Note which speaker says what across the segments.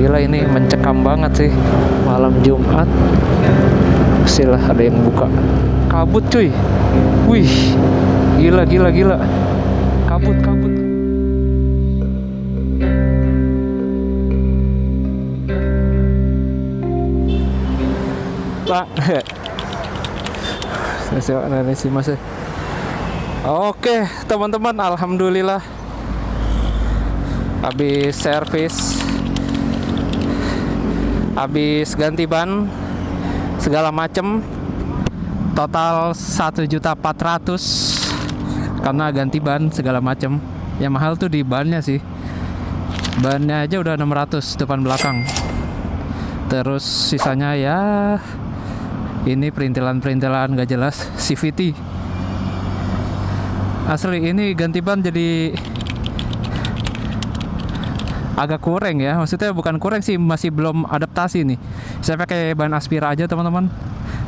Speaker 1: Gila, ini mencekam banget sih malam Jumat. Silah ada yang buka. Kabut cuy. Wih, gila. Kabut. Pak. Saya sih Mas. Oke, teman-teman, alhamdulillah habis servis, habis ganti ban segala macem, total 1.400.000 karena ganti ban segala macem. Yang mahal tuh di bannya sih, bannya aja udah 600 depan belakang, terus sisanya ya ini perintilan gak jelas. CVT asli, ini ganti ban jadi agak kurang ya, maksudnya bukan kurang sih, masih belum adaptasi nih. Saya pakai ban Aspira aja teman-teman.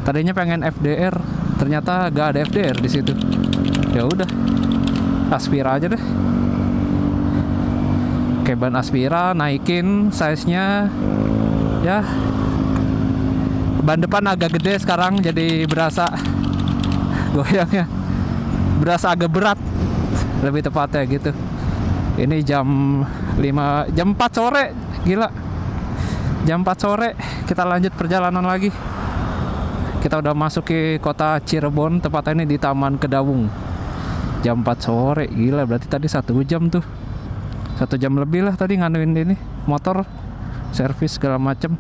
Speaker 1: Tadinya pengen FDR, ternyata gak ada FDR di situ. Ya udah, Aspira aja deh. Kayak ban Aspira, naikin size-nya ya. Ban depan agak gede sekarang, jadi berasa goyangnya, berasa agak berat lebih tepatnya gitu. Ini jam 4 sore, gila. Jam 4 sore kita lanjut perjalanan lagi. Kita udah masuk ke kota Cirebon, tepatnya ini di Taman Kedawung. Jam 4 sore, gila, berarti tadi 1 jam tuh. 1 jam lebih lah tadi nganuin ini motor, servis segala macem.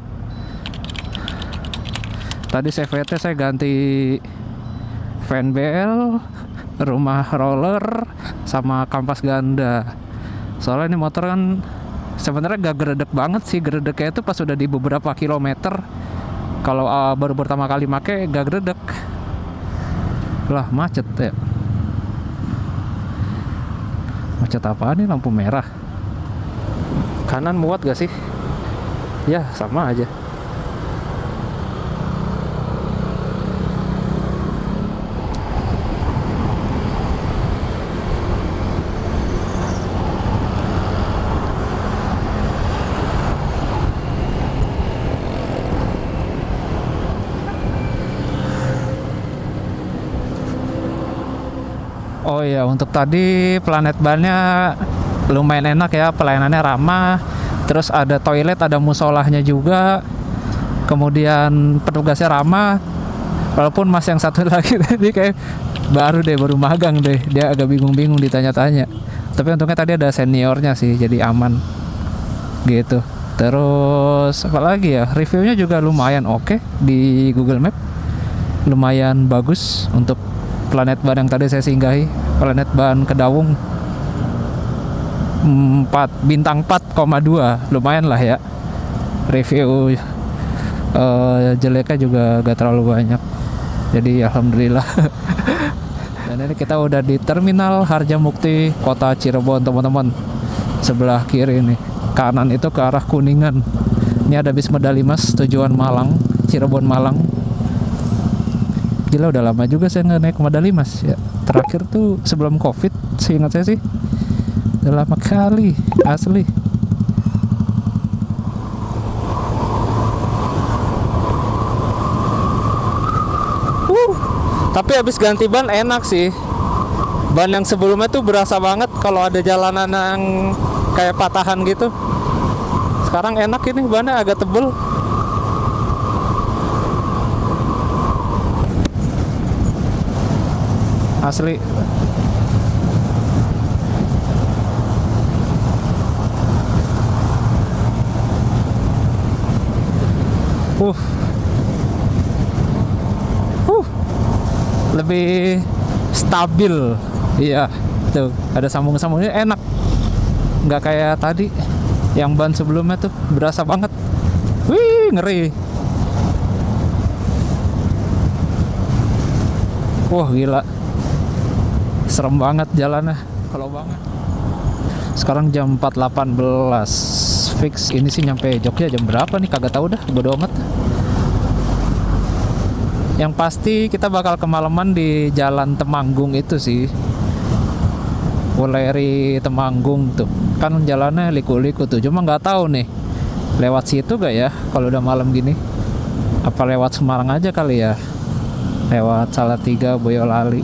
Speaker 1: Tadi CVT saya ganti fan BL, rumah roller, sama kampas ganda. Soalnya ini motor kan sebenarnya gak geredek banget sih. Geredeknya itu pas udah di beberapa kilometer. Kalau baru pertama kali make gak geredek. Lah macet ya. Macet apaan nih, lampu merah. Kanan muat gak sih? Ya sama aja. Oh iya, untuk tadi planet bannya lumayan enak ya, pelayanannya ramah. Terus ada toilet, ada musolahnya juga. Kemudian petugasnya ramah. Walaupun mas yang satu lagi tadi kayak baru magang deh, dia agak bingung ditanya-tanya. Tapi untungnya tadi ada seniornya sih, jadi aman gitu. Terus apalagi ya, reviewnya juga lumayan oke di Google Map, lumayan bagus untuk planet ban yang tadi saya singgahi, planet ban Kedawung. 4 4,2, lumayan lah ya. Review jeleknya juga gak terlalu banyak, jadi alhamdulillah. Dan ini kita udah di Terminal Harjamukti Kota Cirebon teman-teman. Sebelah kiri nih, kanan itu ke arah Kuningan. Ini ada bis Medali Mas tujuan Malang, Cirebon Malang. Gila, udah lama juga saya nggak naik Medali Mas ya. Terakhir tuh sebelum Covid, seingat saya sih. Udah lama kali, asli. Tapi habis ganti ban enak sih. Ban yang sebelumnya tuh berasa banget kalau ada jalanan yang kayak patahan gitu. Sekarang enak, ini bannya agak tebel. Asli. Lebih stabil. Iya, tuh ada sambung-sambungnya, enak. Nggak kayak tadi yang ban sebelumnya tuh berasa banget. Wih, ngeri. Wah, gila. Serem banget jalannya, kalau banget. Sekarang jam 4.18. Fix ini sih nyampe Jogja jam berapa nih kagak tahu dah, bodo amat. Yang pasti kita bakal kemalaman di Jalan Temanggung itu sih. Wuleri Temanggung tuh. Kan jalannya liku-liku tuh. Cuma nggak tahu nih lewat situ gak ya kalau udah malam gini? Apa lewat Semarang aja kali ya? Lewat Salatiga, Boyolali.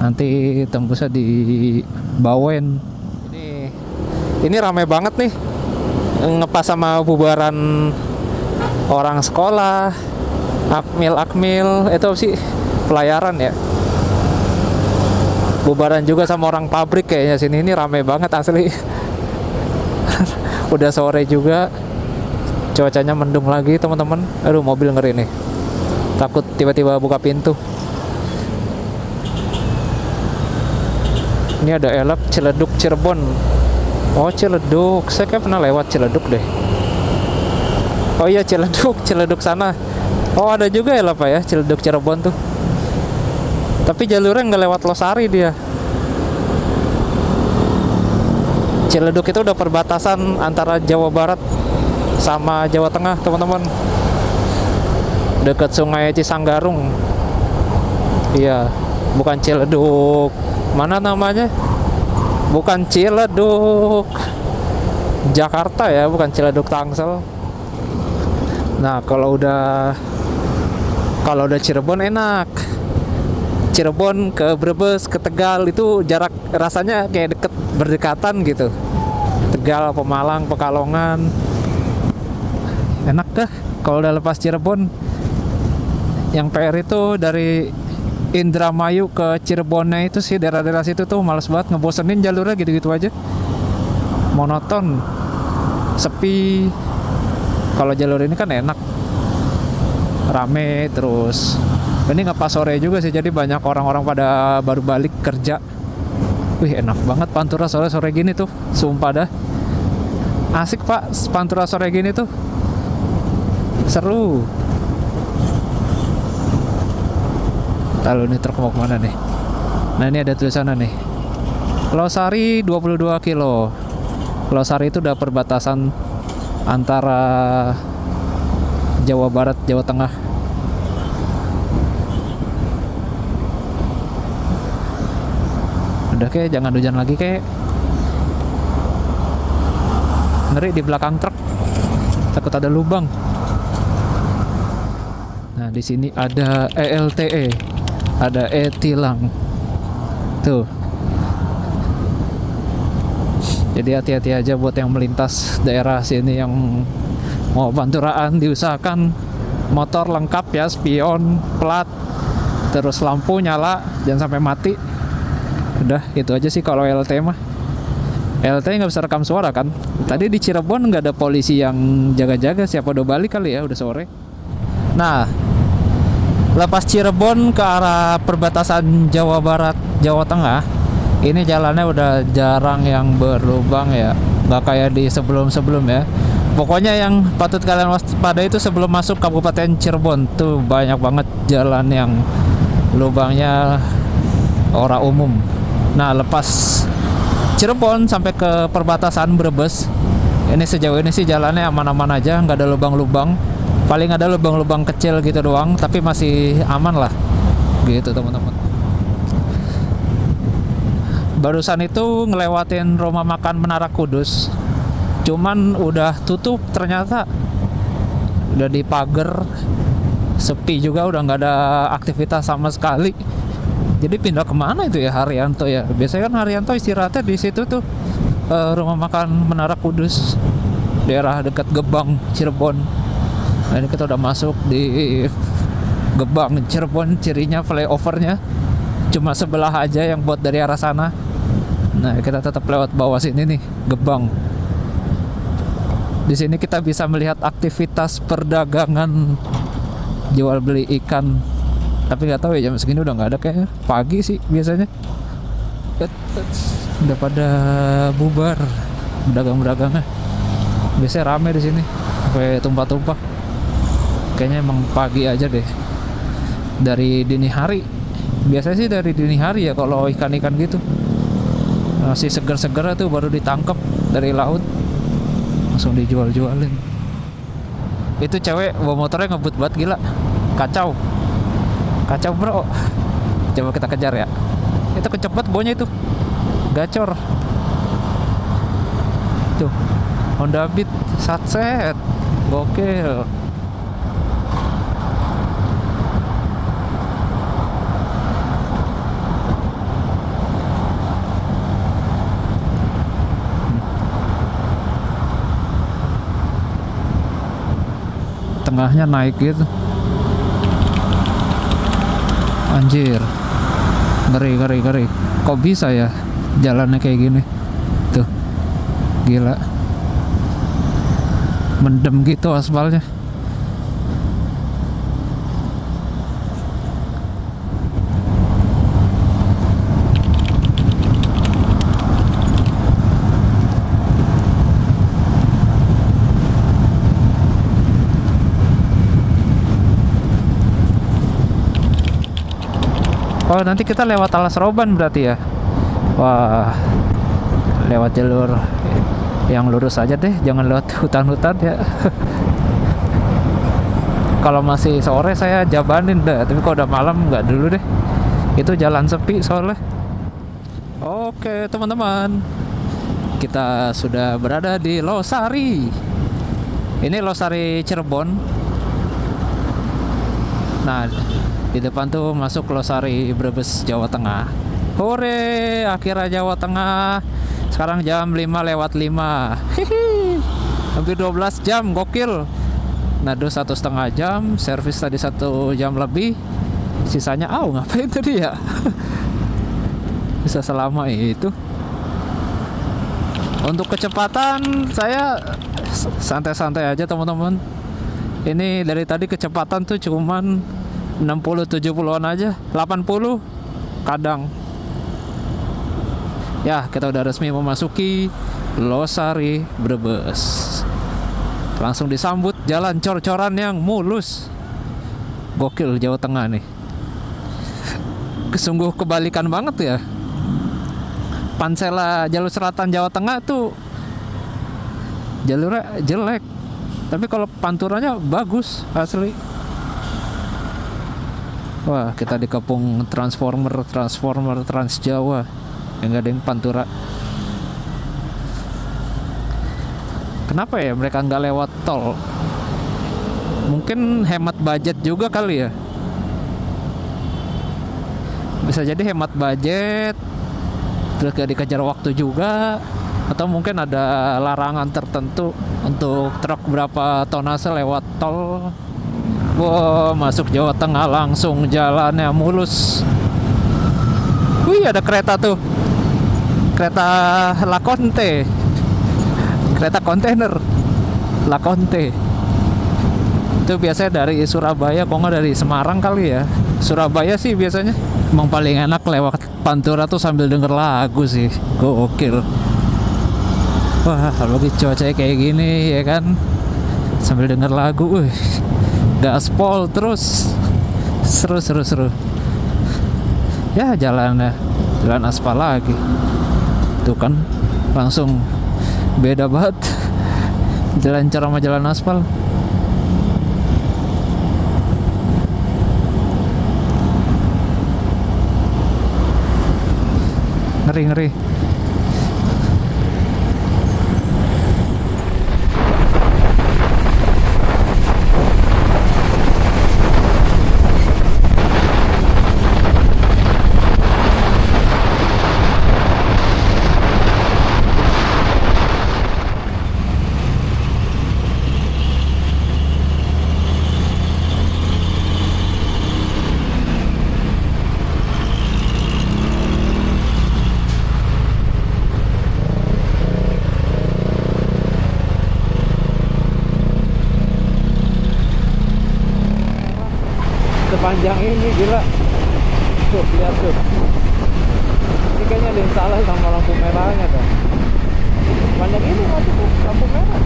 Speaker 1: Nanti tembusnya di Bawen. Ini ramai banget nih. Ngepas sama bubaran orang sekolah, akmil itu sih pelayaran ya. Bubaran juga sama orang pabrik kayaknya sini. Ini ramai banget asli. Udah sore juga, cuacanya mendung lagi teman-teman. Aduh, mobil ngeri nih, takut tiba-tiba buka pintu. Ini ada elap Ciledug Cirebon. Oh, Ciledug, saya kayak pernah lewat Ciledug deh. Oh iya, Ciledug sana. Oh, ada juga elap ya Ciledug Cirebon tuh. Tapi jalurnya nggak lewat Losari dia. Ciledug itu udah perbatasan antara Jawa Barat sama Jawa Tengah teman-teman, dekat Sungai Cisanggarung. Iya, bukan Ciledug. Mana namanya? Bukan Ciledug Jakarta ya, bukan Ciledug Tangsel. Nah, kalau udah Cirebon enak. Cirebon ke Brebes, ke Tegal itu jarak rasanya kayak berdekatan gitu. Tegal, Pemalang, Pekalongan. Enak dah kalau udah lepas Cirebon. Yang PR itu dari Indramayu ke Cirebonnya itu sih, daerah-daerah situ tuh males banget, ngebosenin jalurnya gitu-gitu aja. Monoton, sepi. Kalau jalur ini kan enak, rame terus. Ini nggak pas sore juga sih, jadi banyak orang-orang pada baru balik kerja. Wih, enak banget Pantura sore-sore gini tuh, sumpah dah. Asik pak, Pantura sore gini tuh seru. Lalu nih truk mau kemana nih? Nah, ini ada tulisannya nih, Losari 22 kilo. Losari itu udah perbatasan antara Jawa Barat, Jawa Tengah. Udah kayak jangan hujan lagi kayak. Ngeri di belakang truk, takut ada lubang. Nah, di sini ada ELTE, ada e-tilang tuh. Jadi hati-hati aja buat yang melintas daerah sini yang mau Panturaan. Diusahakan motor lengkap ya, spion, plat, terus lampu nyala, jangan sampai mati. Udah itu aja sih kalau LT mah. LT nggak bisa rekam suara kan. Tadi di Cirebon nggak ada polisi yang jaga-jaga, siapa udah balik kali ya, udah sore. Nah, lepas Cirebon ke arah perbatasan Jawa Barat, Jawa Tengah, ini jalannya udah jarang yang berlubang ya, nggak kayak di sebelum-sebelum ya. Pokoknya yang patut kalian waspada itu sebelum masuk Kabupaten Cirebon tuh banyak banget jalan yang lubangnya ora umum. Nah, lepas Cirebon sampai ke perbatasan Brebes, ini sejauh ini sih jalannya aman-aman aja, nggak ada lubang-lubang. Paling ada lubang-lubang kecil gitu doang, tapi masih aman lah gitu teman-teman. Barusan itu ngelewatin rumah makan Menara Kudus, cuman udah tutup ternyata, udah dipager, sepi juga, udah nggak ada aktivitas sama sekali. Jadi pindah kemana itu ya Haryanto ya? Biasanya kan Haryanto istirahatnya di situ tuh, rumah makan Menara Kudus, daerah dekat Gebang Cirebon. Nah, ini kita udah masuk di Gebang Cirebon. Cirinya flyovernya cuma sebelah aja yang buat dari arah sana. Nah, kita tetap lewat bawah sini nih, Gebang. Di sini kita bisa melihat aktivitas perdagangan jual beli ikan. Tapi nggak tahu ya jam segini udah nggak ada kayaknya. Pagi sih biasanya. Udah pada bubar pedagang-pedagangnya. Biasanya rame di sini sampai tumpah-tumpah. Kayaknya emang pagi aja deh. Dari dini hari. Biasanya sih dari dini hari ya kalau ikan-ikan gitu. Masih segar-segar tuh baru ditangkap dari laut. Langsung dijual-jualin. Itu cewek bawa motornya ngebut banget, gila. Kacau bro. Coba kita kejar ya. Itu kecepet baunya itu. Gacor. Tuh. Honda Beat satset, gokil. Tengahnya naik gitu, anjir, ngeri. Kok bisa ya jalannya kayak gini tuh, gila, mendem gitu aspalnya. Oh, nanti kita lewat Alas Roban berarti ya. Wah, lewat jalur yang lurus aja deh, jangan lewat hutan-hutan ya. Kalau masih sore saya jabanin dah, tapi kalau udah malam nggak dulu deh. Itu jalan sepi soalnya. Oke teman-teman, kita sudah berada di Losari. Ini Losari Cirebon. Nah, di depan tuh masuk Losari Brebes, Jawa Tengah. Hore, akhirnya Jawa Tengah. Sekarang jam 5:05. Hihi. Hampir 12 jam, gokil. Nado 1,5 jam, servis tadi 1 jam lebih. Sisanya ngapain tadi ya? Bisa selama itu. Untuk kecepatan saya santai-santai aja teman-teman. Ini dari tadi kecepatan tuh cuman 60-70an aja, 80 kadang. Ya, kita udah resmi memasuki Losari Brebes. Langsung disambut jalan cor-coran yang mulus. Gokil Jawa Tengah nih. Sungguh kebalikan banget ya. Pansela jalur selatan Jawa Tengah tuh jalurnya jelek, tapi kalau panturannya bagus asli. Wah, kita dikepung transformer Trans Jawa yang gak ada yang pantura. Kenapa ya mereka nggak lewat tol? Mungkin hemat budget juga kali ya. Bisa jadi hemat budget, terus gak dikejar waktu juga, atau mungkin ada larangan tertentu untuk truk berapa tonase lewat tol. Wow, masuk Jawa Tengah langsung jalannya mulus. Wih, ada kereta tuh. Kereta Lakonte. Kereta kontainer Lakonte. Itu biasanya dari Surabaya, kok nggak dari Semarang kali ya. Surabaya sih biasanya. Emang paling enak lewat Pantura tuh sambil denger lagu sih. Gokil. Wah, lagi cuaca kayak gini ya kan. Sambil denger lagu, gaspol terus, seru. Ya jalan aspal lagi. Tuh kan langsung beda banget jalan cara sama jalan aspal. Ngeri. Sepanjang ini gila. Tuh, lihat tuh. Ini kayaknya ada yang salah sama lampu merahnya dah. Sepanjang ini tuh lampu merah.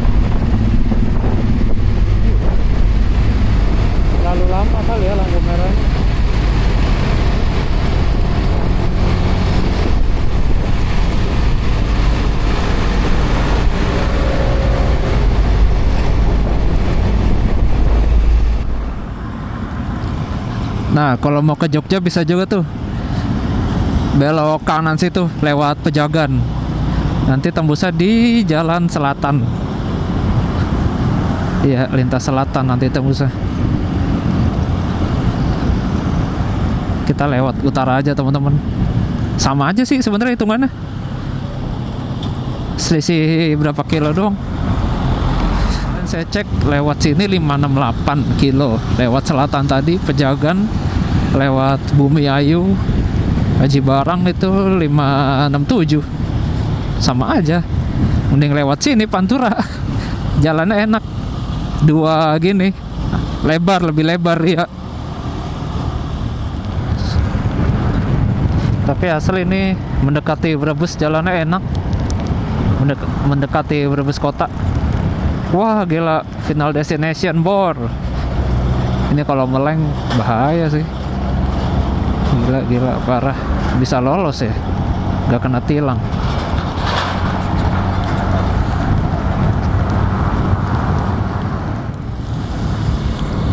Speaker 1: Terlalu lama kali ya lampu merahnya. Nah, kalau mau ke Jogja bisa juga tuh belok kanan situ lewat Pejagan. Nanti tembusnya di jalan selatan. Iya, lintas selatan nanti tembusnya. Kita lewat utara aja teman-teman. Sama aja sih sebenarnya hitungannya. Selisih berapa kilo doang. Dan saya cek lewat sini 568 kilo. Lewat selatan tadi Pejagan, lewat Bumi Ayu, Haji Barang itu 567. Sama aja. Mending lewat sini Pantura. Jalannya enak. Dua gini. Lebar, lebih lebar ya. Tapi asal ini mendekati Brebes jalannya enak. Mendekati Brebes kota. Wah gila, final destination Bor. Ini kalau meleng bahaya sih. Gila parah. Bisa lolos ya, gak kena tilang.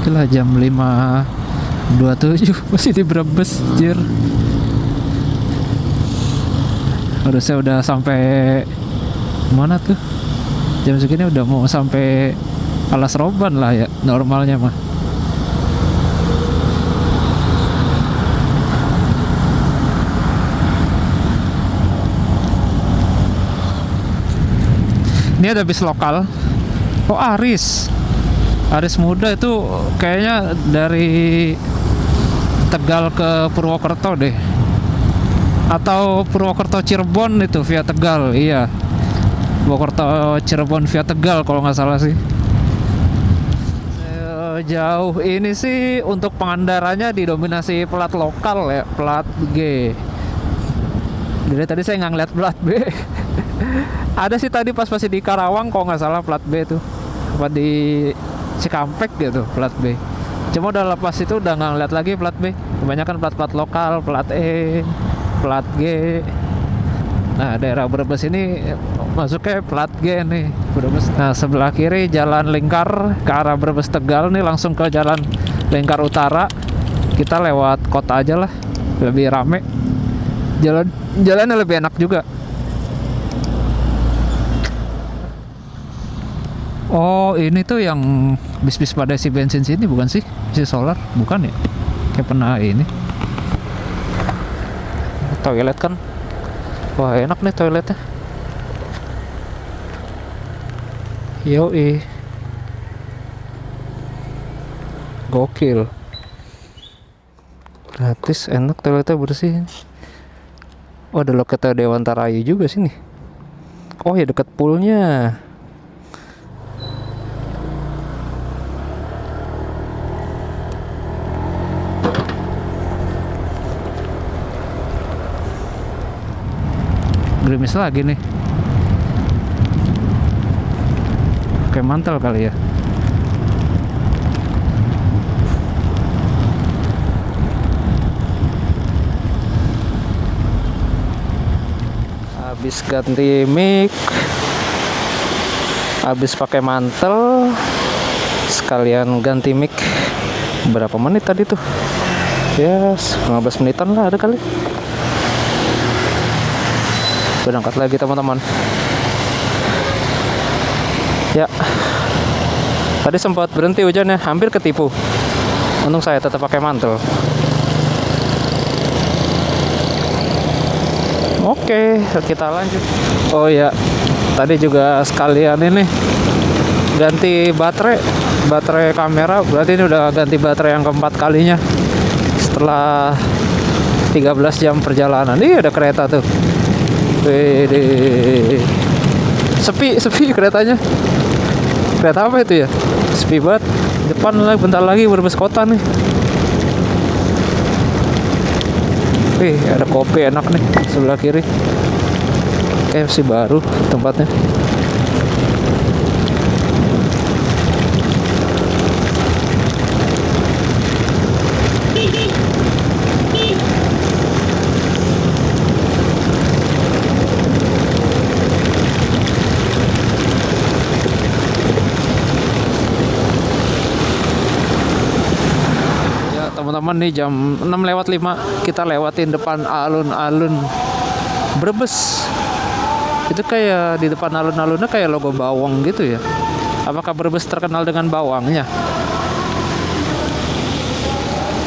Speaker 1: Gila, jam 5.27 masih di Brebes, jir. Harusnya udah sampai mana tuh? Jam segini udah mau sampai Alas Roban lah ya normalnya mah. Ini ada bis lokal. Oh, Aris Muda itu kayaknya dari Tegal ke Purwokerto deh. Atau Purwokerto Cirebon itu via Tegal. Iya, Purwokerto Cirebon via Tegal kalau nggak salah sih. Jauh ini sih untuk pengendaranya didominasi plat lokal ya, plat G. Jadi tadi saya nggak ngeliat plat B. Ada sih tadi pas masih di Karawang kalau nggak salah plat B tuh, apa di Cikampek gitu plat B. Cuma udah lepas itu udah nggak ngeliat lagi plat B. Kebanyakan plat-plat lokal, plat E, plat G. Nah daerah Brebes ini masuknya plat G nih, Brebes. Nah sebelah kiri jalan lingkar ke arah Brebes Tegal nih, langsung ke jalan lingkar utara. Kita lewat kota aja lah, lebih rame. Jalannya lebih enak juga. Oh ini tuh yang bis-bis pada si bensin sini bukan sih? Si solar bukan ya? Kayak pernah ini toilet kan. Wah enak nih toiletnya. Yoi, gokil, gratis, enak, toiletnya bersih. Oh ada loketnya Dewantara Ayu juga sini. Oh ya deket poolnya. Gerimis lagi nih. Kayak mantel kali ya. Habis ganti mic, habis pakai mantel, sekalian ganti mic. Berapa menit tadi tuh? Ya, 15 menitan lah ada kali. Berangkat lagi teman-teman. Ya, tadi sempat berhenti hujannya, hampir ketipu. Untung saya tetap pakai mantel. Oke, kita lanjut. Oh ya, tadi juga sekalian ini ganti baterai kamera. Berarti ini udah ganti baterai yang keempat kalinya setelah 13 jam perjalanan. Ini ada kereta tuh. Wede. Sepi keretanya. Kereta apa itu ya? Sepi banget. Depan lagi, bentar lagi Brebes kota nih. Wih, ada kopi enak nih sebelah kiri. Kayak masih baru tempatnya. Teman-teman nih jam 6:05 kita lewatin depan alun-alun Brebes. Itu kayak di depan alun-alunnya kayak logo bawang gitu ya. Apakah Brebes terkenal dengan bawangnya?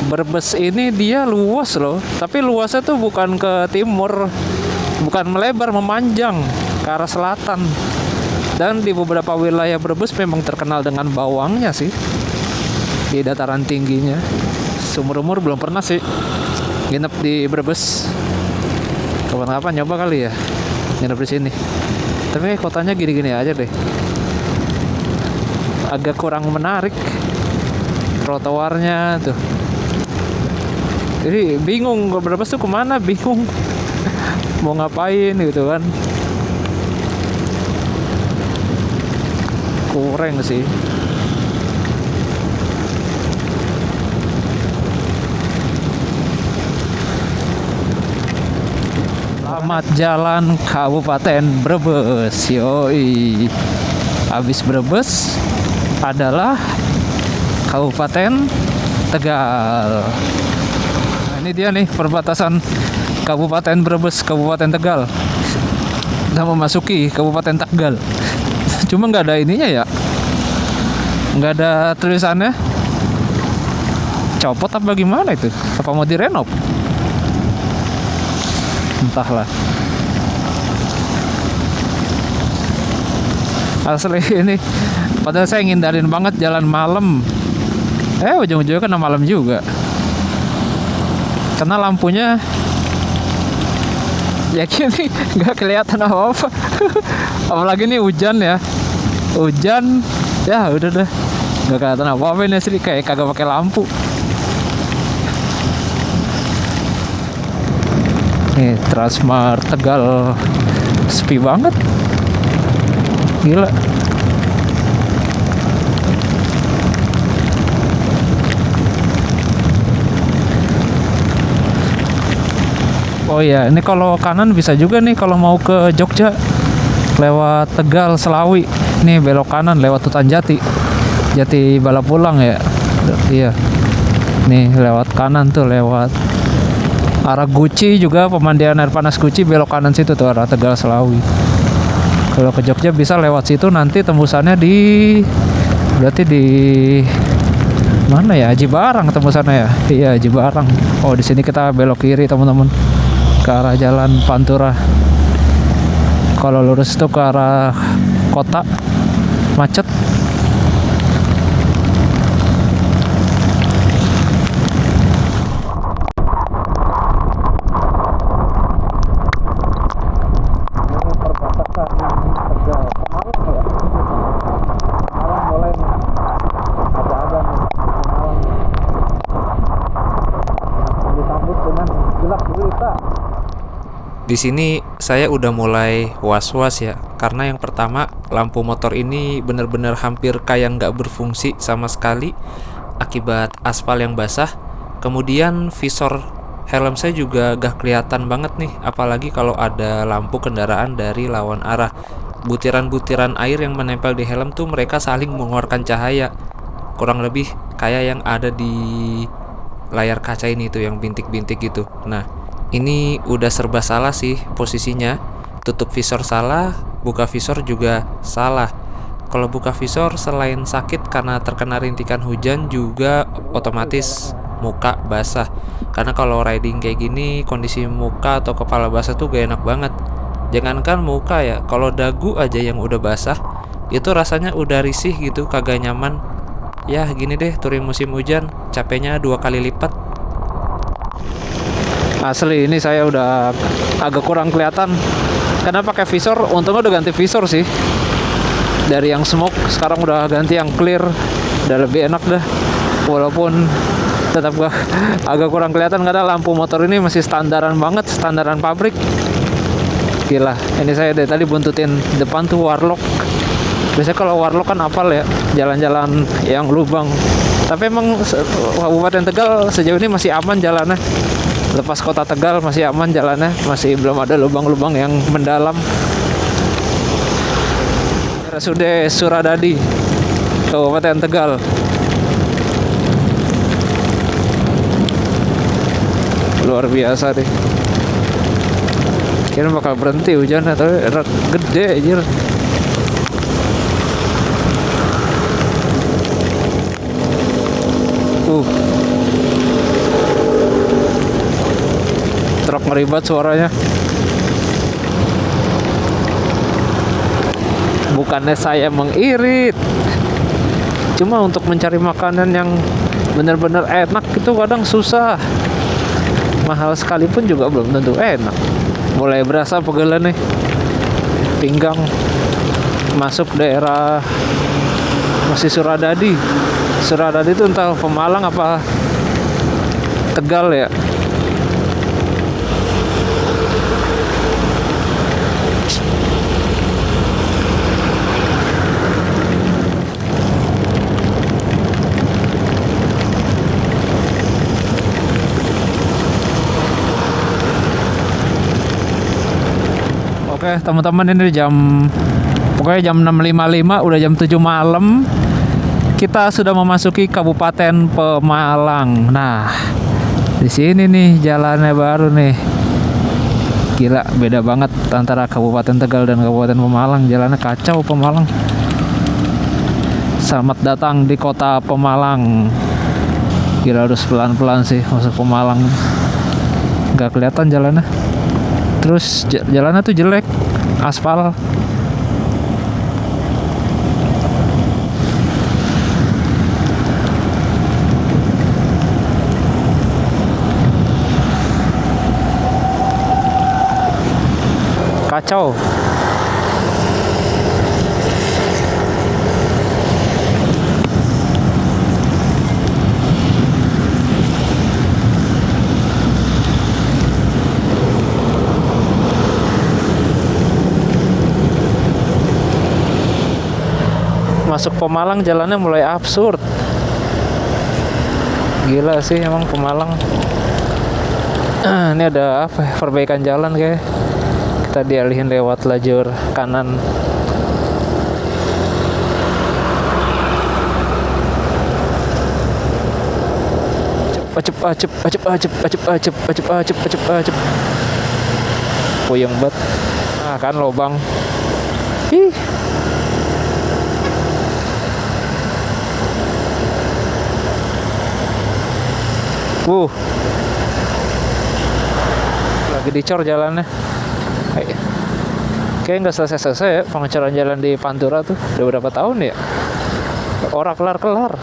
Speaker 1: Brebes ini dia luas loh, tapi luasnya tuh bukan ke timur, bukan melebar, memanjang ke arah selatan. Dan di beberapa wilayah Brebes memang terkenal dengan bawangnya sih, di dataran tingginya. Seumur-umur belum pernah sih nginep di Brebes. Kapan-kapan nyoba kali ya nginep di sini. Tapi kotanya gini-gini aja deh, agak kurang menarik trotoarnya tuh. Jadi bingung ke Brebes tuh kemana, bingung mau ngapain gitu kan. Kurang sih. Selamat jalan Kabupaten Brebes, yoi. Habis Brebes adalah Kabupaten Tegal. Nah, ini dia nih perbatasan Kabupaten Brebes, Kabupaten Tegal. Udah memasuki Kabupaten Tegal. Cuma nggak ada ininya ya, nggak ada tulisannya. Copot apa gimana itu? Apa mau direnov? Entahlah. Asli ini, padahal saya ngindarin banget jalan malam. Ujung-ujungnya kena malam juga. Karena lampunya ya gini nggak kelihatan apa-apa. Apalagi nih hujan ya. Hujan ya udah deh. Nggak kelihatan apa-apa ini asli, kayak kagak pakai lampu. Nih Transmart Tegal sepi banget. Gila. Oh iya, ini kalau kanan bisa juga nih kalau mau ke Jogja lewat Tegal Selawi. Nih belok kanan lewat Hutan Jati. Jati Balapulang ya. Iya. Nih lewat kanan tuh, lewat arah Guci juga, pemandian air panas Guci, belok kanan situ tuh arah Tegal Selawi. Kalau ke Jogja bisa lewat situ, nanti tembusannya berarti di mana ya? Aji Barang tembusannya ya. Iya, Aji Barang. Oh, di sini kita belok kiri, teman-teman. Ke arah Jalan Pantura. Kalau lurus itu ke arah kota, macet.
Speaker 2: Di sini saya udah mulai was-was ya, karena yang pertama lampu motor ini bener-bener hampir kayak nggak berfungsi sama sekali akibat aspal yang basah. Kemudian visor helm saya juga gak kelihatan banget nih, apalagi kalau ada lampu kendaraan dari lawan arah. Butiran-butiran air yang menempel di helm tuh mereka saling mengeluarkan cahaya, kurang lebih kayak yang ada di layar kaca ini tuh, yang bintik-bintik gitu. Nah, ini udah serba salah sih posisinya. Tutup visor salah, buka visor juga salah. Kalau buka visor selain sakit karena terkena rintikan hujan, juga otomatis muka basah. Karena kalau riding kayak gini, kondisi muka atau kepala basah tuh gak enak banget. Jangankan muka ya, kalau dagu aja yang udah basah, itu rasanya udah risih gitu, kagak nyaman. Ya gini deh, touring musim hujan, capeknya 2 kali lipat.
Speaker 1: Asli ini saya udah agak kurang kelihatan karena pakai visor. Untungnya udah ganti visor sih, dari yang smoke sekarang udah ganti yang clear, udah lebih enak dah. Walaupun tetap agak kurang kelihatan karena lampu motor ini masih standaran banget, standaran pabrik. Gila, ini saya dari tadi buntutin depan tuh Warlock. Biasanya kalau Warlock kan apal ya, jalan-jalan yang lubang. Tapi emang Kabupaten Tegal sejauh ini masih aman jalannya. Lepas kota Tegal masih aman jalannya, masih belum ada lubang-lubang yang mendalam. RSUD Suradadi, Kabupaten Tegal. Luar biasa deh. Kira bakal berhenti hujan, tapi gede anjir. sorry banget suaranya. Bukannya saya mengirit, cuma untuk mencari makanan yang benar-benar enak itu kadang susah. Mahal sekalipun juga belum tentu enak. Mulai berasa pegel nih pinggang. Masuk daerah masih Suradadi. Suradadi itu entah Pemalang apa Tegal ya. Oke teman-teman, ini pokoknya jam 6.55, udah jam 7 malam. Kita sudah memasuki Kabupaten Pemalang. Nah, di sini nih jalannya baru nih. Gila, beda banget antara Kabupaten Tegal dan Kabupaten Pemalang. Jalannya kacau Pemalang. Selamat datang di kota Pemalang. Gila, harus pelan-pelan sih masuk Pemalang. Gak kelihatan jalannya. Terus jalannya tuh jelek, aspal. Kacau. Masuk Pemalang jalannya mulai absurd. Gila sih emang Pemalang. Ini ada apa ya, perbaikan jalan kayak. Kita dialihin lewat lajur kanan. Acep. Puyeng banget. Nah kan lobang. Ih. Lagi dicor jalannya. Kayaknya nggak selesai ya pengecoran jalan di Pantura tuh. Udah berapa tahun ya? Orang kelar-kelar.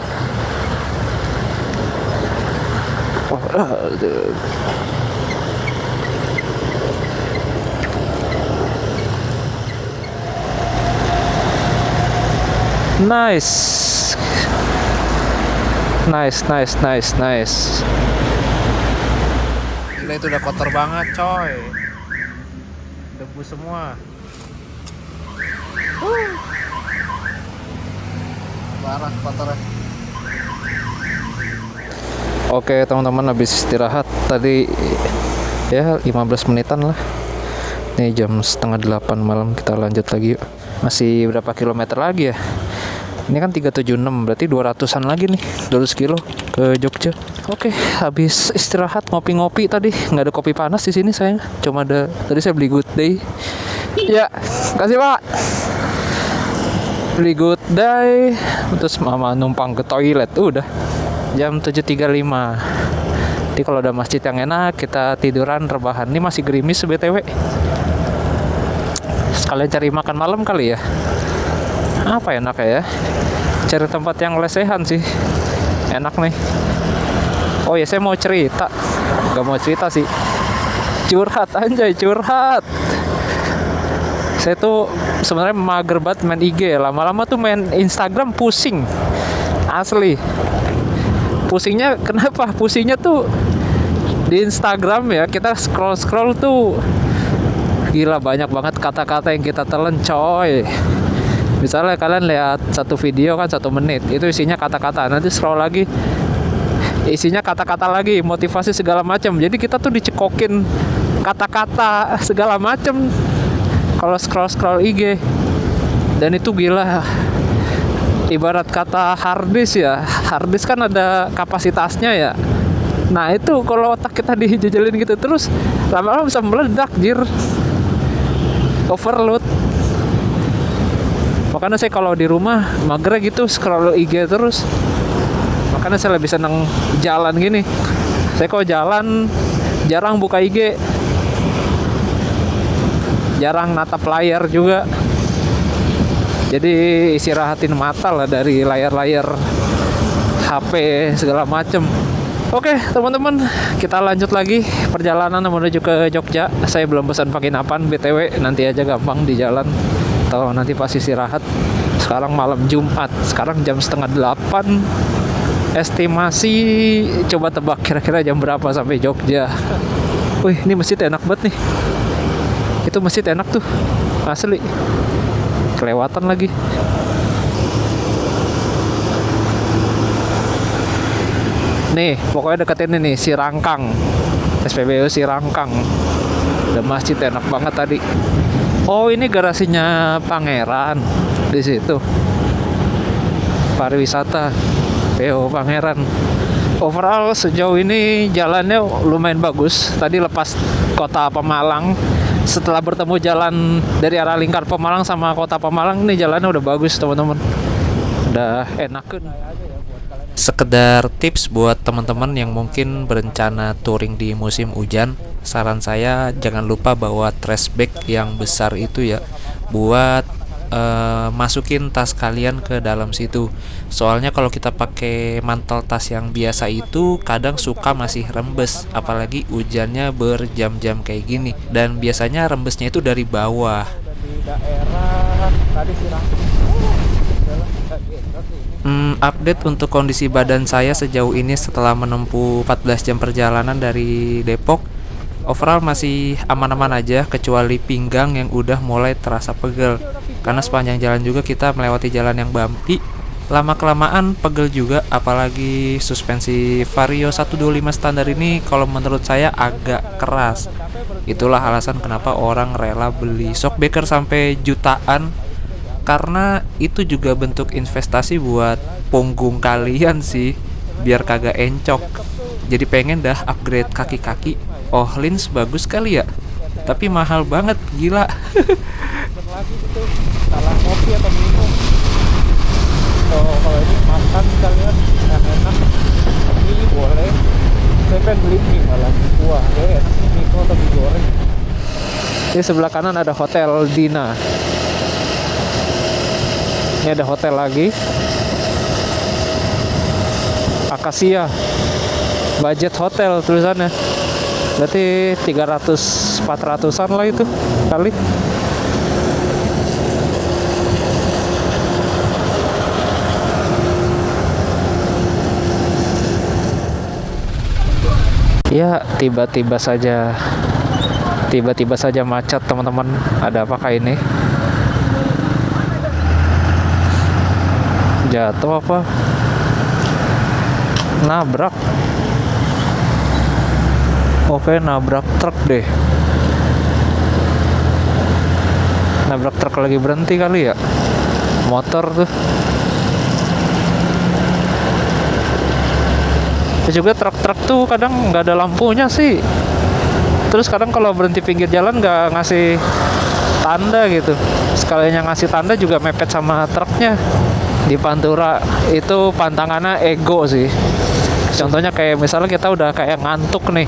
Speaker 1: Nice. Gila, itu udah kotor banget coy. Debu semua. Parah kotornya. Oke teman-teman, habis istirahat tadi ya 15 menitan lah. Nih jam 7:30 malam, kita lanjut lagi yuk. Masih berapa kilometer lagi ya? Ini kan 376, berarti 200-an lagi nih, 200 kilo ke Jogja. Oke, habis istirahat ngopi-ngopi tadi. Nggak ada kopi panas di sini sayang. Cuma ada, tadi saya beli Good Day. Ya, kasih Pak. Beli Good Day, terus mama numpang ke toilet. Udah, jam 7.35. Jadi kalau ada masjid yang enak, kita tiduran rebahan. Ini masih gerimis BTW. Sekalian cari makan malam kali ya. Apa enak ya? Cari tempat yang lesehan sih. Enak nih. Oh ya, saya mau cerita. Gak mau cerita sih. Curhat anjay, curhat. Saya tuh sebenarnya mager banget main IG. Lama-lama tuh main Instagram pusing. Asli. Pusingnya kenapa? Pusingnya tuh di Instagram ya, kita scroll tuh gila, banyak banget kata-kata yang kita telan coy. Misalnya kalian lihat satu video kan 1 menit, itu isinya kata-kata. Nanti scroll lagi, isinya kata-kata lagi, motivasi segala macam. Jadi kita tuh dicekokin kata-kata segala macam kalau scroll IG. Dan itu gila. Ibarat kata harddisk ya. Harddisk kan ada kapasitasnya ya. Nah itu kalau otak kita dijejelin gitu terus, lama-lama bisa meledak jir. Overload. Makanya saya kalau di rumah mager gitu scroll IG terus. Makanya saya lebih seneng jalan gini. Saya kalau jalan jarang buka IG. jarang natap layar juga. Jadi istirahatin mata lah dari layar-layar HP segala macem. Oke teman-teman, kita lanjut lagi perjalanan menuju ke Jogja. Saya belum pesan penginapan BTW, nanti aja gampang di jalan atau nanti pas istirahat. Sekarang malam Jumat, sekarang jam setengah 8. Estimasi coba tebak kira-kira jam berapa sampai Jogja. Wih, ini masjid enak banget nih. Itu masjid enak tuh, asli. Kelewatan lagi. Nih, pokoknya deketin ini si Rangkang. SPBU si Rangkang. Ada masjid enak banget tadi. Oh, ini garasinya Pangeran di situ. Pariwisata PO Pangeran. Overall sejauh ini jalannya lumayan bagus. Tadi lepas kota Pemalang, setelah bertemu jalan dari arah Lingkar Pemalang sama kota Pemalang, ini jalannya udah bagus teman-teman. Udah enakan.
Speaker 2: Sekedar tips buat teman-teman yang mungkin berencana touring di musim hujan, saran saya jangan lupa bawa trash bag yang besar itu ya, buat masukin tas kalian ke dalam situ. Soalnya kalau kita pakai mantel tas yang biasa itu kadang suka masih rembes, apalagi hujannya berjam-jam kayak gini. Dan biasanya rembesnya itu dari bawah. Update untuk kondisi badan saya sejauh ini setelah menempuh 14 jam perjalanan dari Depok. Overall masih aman-aman aja, kecuali pinggang yang udah mulai terasa pegel. Karena sepanjang jalan juga kita melewati jalan yang bumpy. Lama-kelamaan pegel juga, apalagi suspensi Vario 125 standar ini kalau menurut saya agak keras. Itulah alasan kenapa orang rela beli shockbreaker sampai jutaan. Karena itu juga bentuk investasi buat punggung kalian sih, biar kagak encok. Jadi pengen dah upgrade kaki-kaki. Oh, lens bagus kali ya, tapi mahal banget, gila.
Speaker 1: Lagi gitu, salah kopi atau minum. Kalau ini makan kalian yang enak, tapi boleh. Saya pengen beli mie malah, wah, enak nih mie atau mie goreng. Di sebelah kanan ada Hotel Dina. Ini ada hotel lagi, Akasia budget hotel tulisannya. Berarti 300-400an lah itu kali. Ya, tiba-tiba saja macet teman-teman. Ada apakah ini? Jatuh apa? Nabrak. Oke, nabrak truk deh. Nabrak truk lagi berhenti kali ya. Motor tuh. Terus juga truk-truk tuh kadang nggak ada lampunya sih. Terus kadang kalau berhenti pinggir jalan nggak ngasih tanda gitu. Sekalinya ngasih tanda juga mepet sama truknya. Di Pantura itu pantangannya ego sih. Contohnya kayak misalnya kita udah kayak ngantuk nih,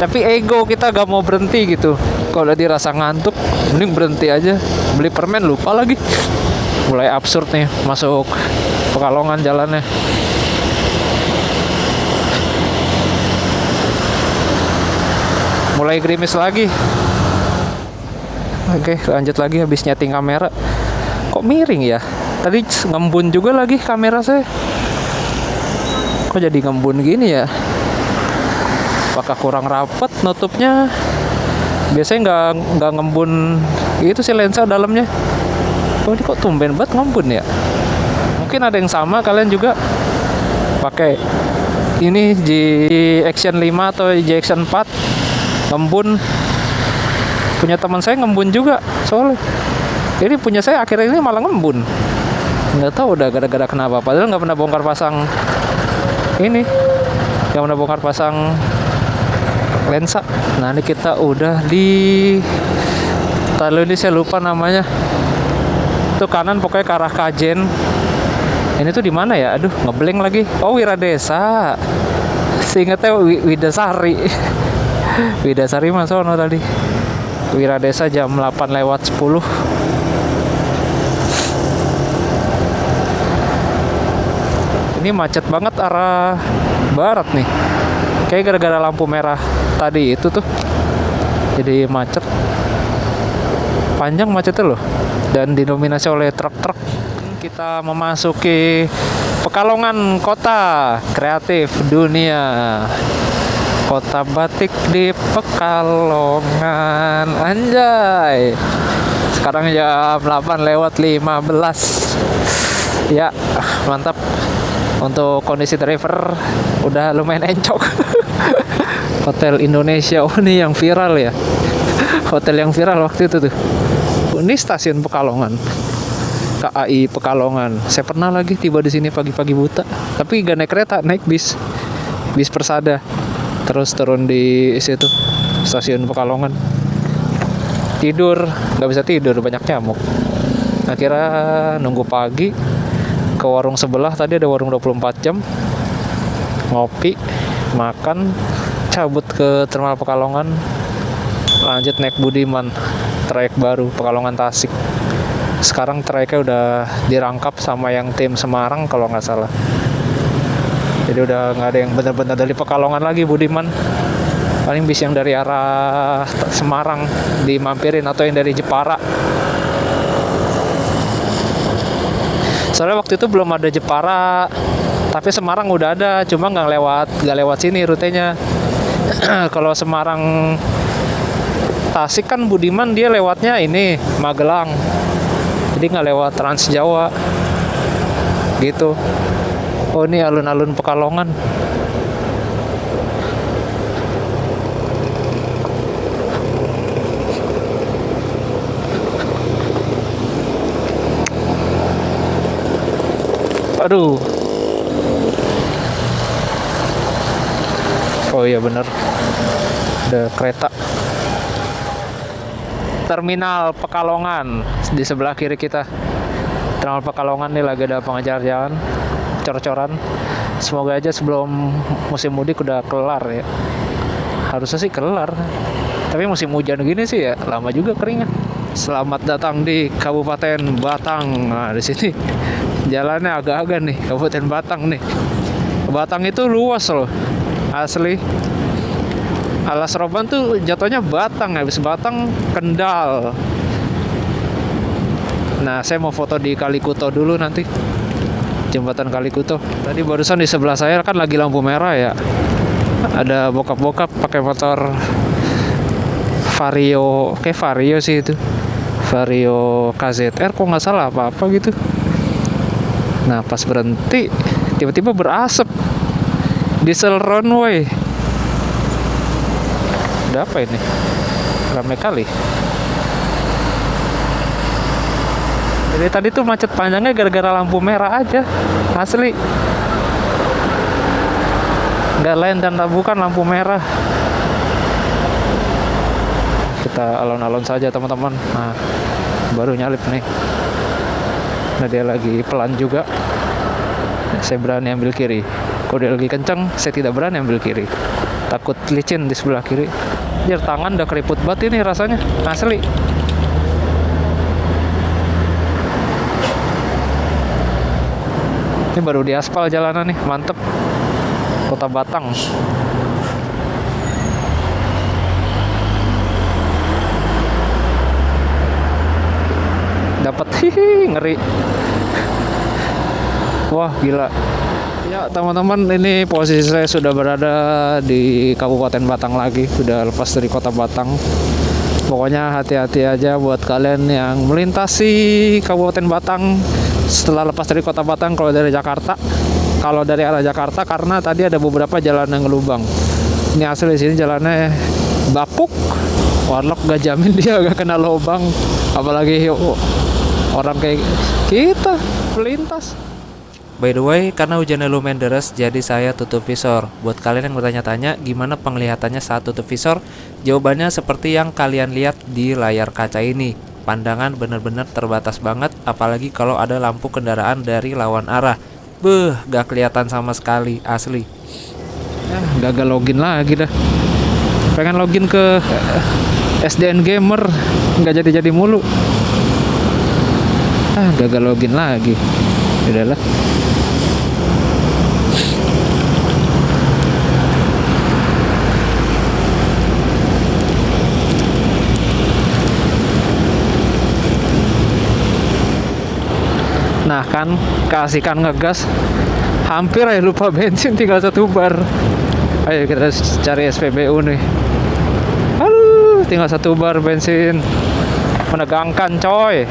Speaker 1: tapi ego kita gak mau berhenti gitu. Kalau dirasa ngantuk, mending berhenti aja. Beli permen lupa lagi. Mulai absurd nih masuk Pekalongan jalannya. Mulai gerimis lagi. Oke, lanjut lagi habis nyeting kamera. Kok miring ya? Tadi ngembun juga lagi kamera saya. Kok jadi ngembun gini ya? Apakah kurang rapat nutupnya? Biasanya nggak ngembun gitu sih lensa dalamnya. Oh, ini kok tumben banget ngembun ya? Mungkin ada yang sama kalian juga pakai ini G Action 5 atau G Action 4 ngembun. Punya teman saya ngembun juga soalnya. Ini punya saya akhirnya ini malah ngembun. Nggak tahu udah gara-gara kenapa. Padahal nggak pernah bongkar pasang ini, nggak pernah bongkar pasang lensa. Nah, ini kita udah di Lalu ini saya lupa namanya. Itu kanan pokoknya ke arah Kajen. Ini tuh di mana ya? Aduh, ngeblank lagi. Oh, Wiradesa. Seingatnya Widasari. Widasari mah sono tadi. Wiradesa jam 8:10. Ini macet banget arah barat nih. Kayak gara-gara lampu merah tadi itu tuh. Jadi macet. Panjang macetnya loh. Dan didominasi oleh truk-truk. Kita memasuki Pekalongan, kota kreatif dunia. Kota batik di Pekalongan, anjay. Sekarang jam 8:15. Ya, mantap. Untuk kondisi driver udah lumayan encok. Hotel Indonesia, oh ini yang viral ya. Hotel yang viral waktu itu tuh. Ini stasiun Pekalongan. KAI Pekalongan. Saya pernah lagi tiba di sini pagi-pagi buta, tapi gak naik kereta, naik bis. Bis Persada. Terus turun di situ stasiun Pekalongan. Tidur, nggak bisa tidur, banyak nyamuk. Akhirnya nunggu pagi ke warung sebelah, tadi ada warung 24 jam. Ngopi, makan, cabut ke Terminal Pekalongan. Lanjut naik Budiman, trayek baru Pekalongan Tasik. Sekarang trayeknya udah dirangkap sama yang tim Semarang kalau nggak salah. Jadi udah nggak ada yang benar-benar dari Pekalongan lagi Budiman. Paling bis yang dari arah Semarang dimampirin atau yang dari Jepara. Soalnya waktu itu belum ada Jepara, tapi Semarang udah ada, cuma nggak lewat sini rutenya. Kalau Semarang Tasik kan Budiman dia lewatnya ini Magelang. Jadi nggak lewat Trans Jawa gitu. Oh ini alun-alun Pekalongan. Aduh. Oh iya bener, ada kereta. Terminal Pekalongan di sebelah kiri kita. Terminal Pekalongan nih lagi ada pengejar jalan, cor-coran. Semoga aja sebelum musim mudik udah kelar ya. Harusnya sih kelar. Tapi musim hujan gini sih ya lama juga keringnya. Selamat datang di Kabupaten Batang. Nah di sini jalannya agak-agak nih, Kabupaten Batang nih. Batang itu luas loh, asli. Alas Roban tuh jatuhnya Batang, habis Batang Kendal. Nah, saya mau foto di Kalikuto dulu nanti. Jembatan Kalikuto. Tadi barusan di sebelah saya kan lagi lampu merah ya. Ada bokap-bokap pakai motor Vario, kayak Vario sih itu. Vario KZR kok nggak salah apa-apa gitu. Nah, pas berhenti tiba-tiba berasap. Diesel runway. Ada apa ini? Ramai kali. Jadi tadi tuh macet panjangnya gara-gara lampu merah aja. Asli. Gak lain dan tak bukan lampu merah. Kita alon-alon saja teman-teman. Nah, baru nyalip nih. Nah dia lagi pelan juga. Saya berani ambil kiri. Kalau dia lagi kencang, saya tidak berani ambil kiri. Takut licin di sebelah kiri. Biar tangan udah keriput banget ini rasanya, asli. Ini baru diaspal jalanan nih, mantep. Kota Batang. Dapat ngeri. Wah gila. Ya teman-teman, ini posisi saya sudah berada di Kabupaten Batang lagi, sudah lepas dari Kota Batang. Pokoknya hati-hati aja buat kalian yang melintasi Kabupaten Batang setelah lepas dari Kota Batang kalau dari Jakarta. Kalau dari arah Jakarta, karena tadi ada beberapa jalan yang ngelubang. Ini asli di sini jalannya bapuk. Warlock gak jamin dia gak kena lubang, apalagi orang kayak kita pelintas.
Speaker 2: By the way, karena hujannya lumayan deras, jadi saya tutup visor. Buat kalian yang bertanya-tanya gimana penglihatannya saat tutup visor, jawabannya seperti yang kalian lihat di layar kaca ini. Pandangan bener-bener terbatas banget, apalagi kalau ada lampu kendaraan dari lawan arah. Gak kelihatan sama sekali, asli.
Speaker 1: Ya, gagal login lagi dah. Pengen login ke SDN gamer nggak jadi mulu. Gagal login lagi. Udahlah. Nah kan keasikan ngegas, hampir aja lupa bensin, tinggal 1 bar. Ayo kita cari SPBU nih. Aduh, tinggal 1 bar bensin. Menegangkan coy.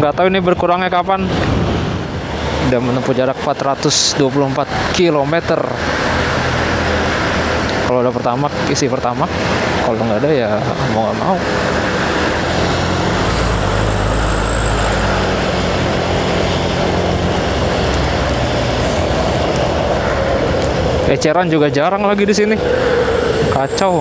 Speaker 1: Nggak tahu ini berkurangnya kapan. Udah menempuh jarak 424 km. Kalau ada pertama, isi pertama. Kalau nggak ada ya mau nggak mau. Eceran juga jarang lagi di sini. Kacau.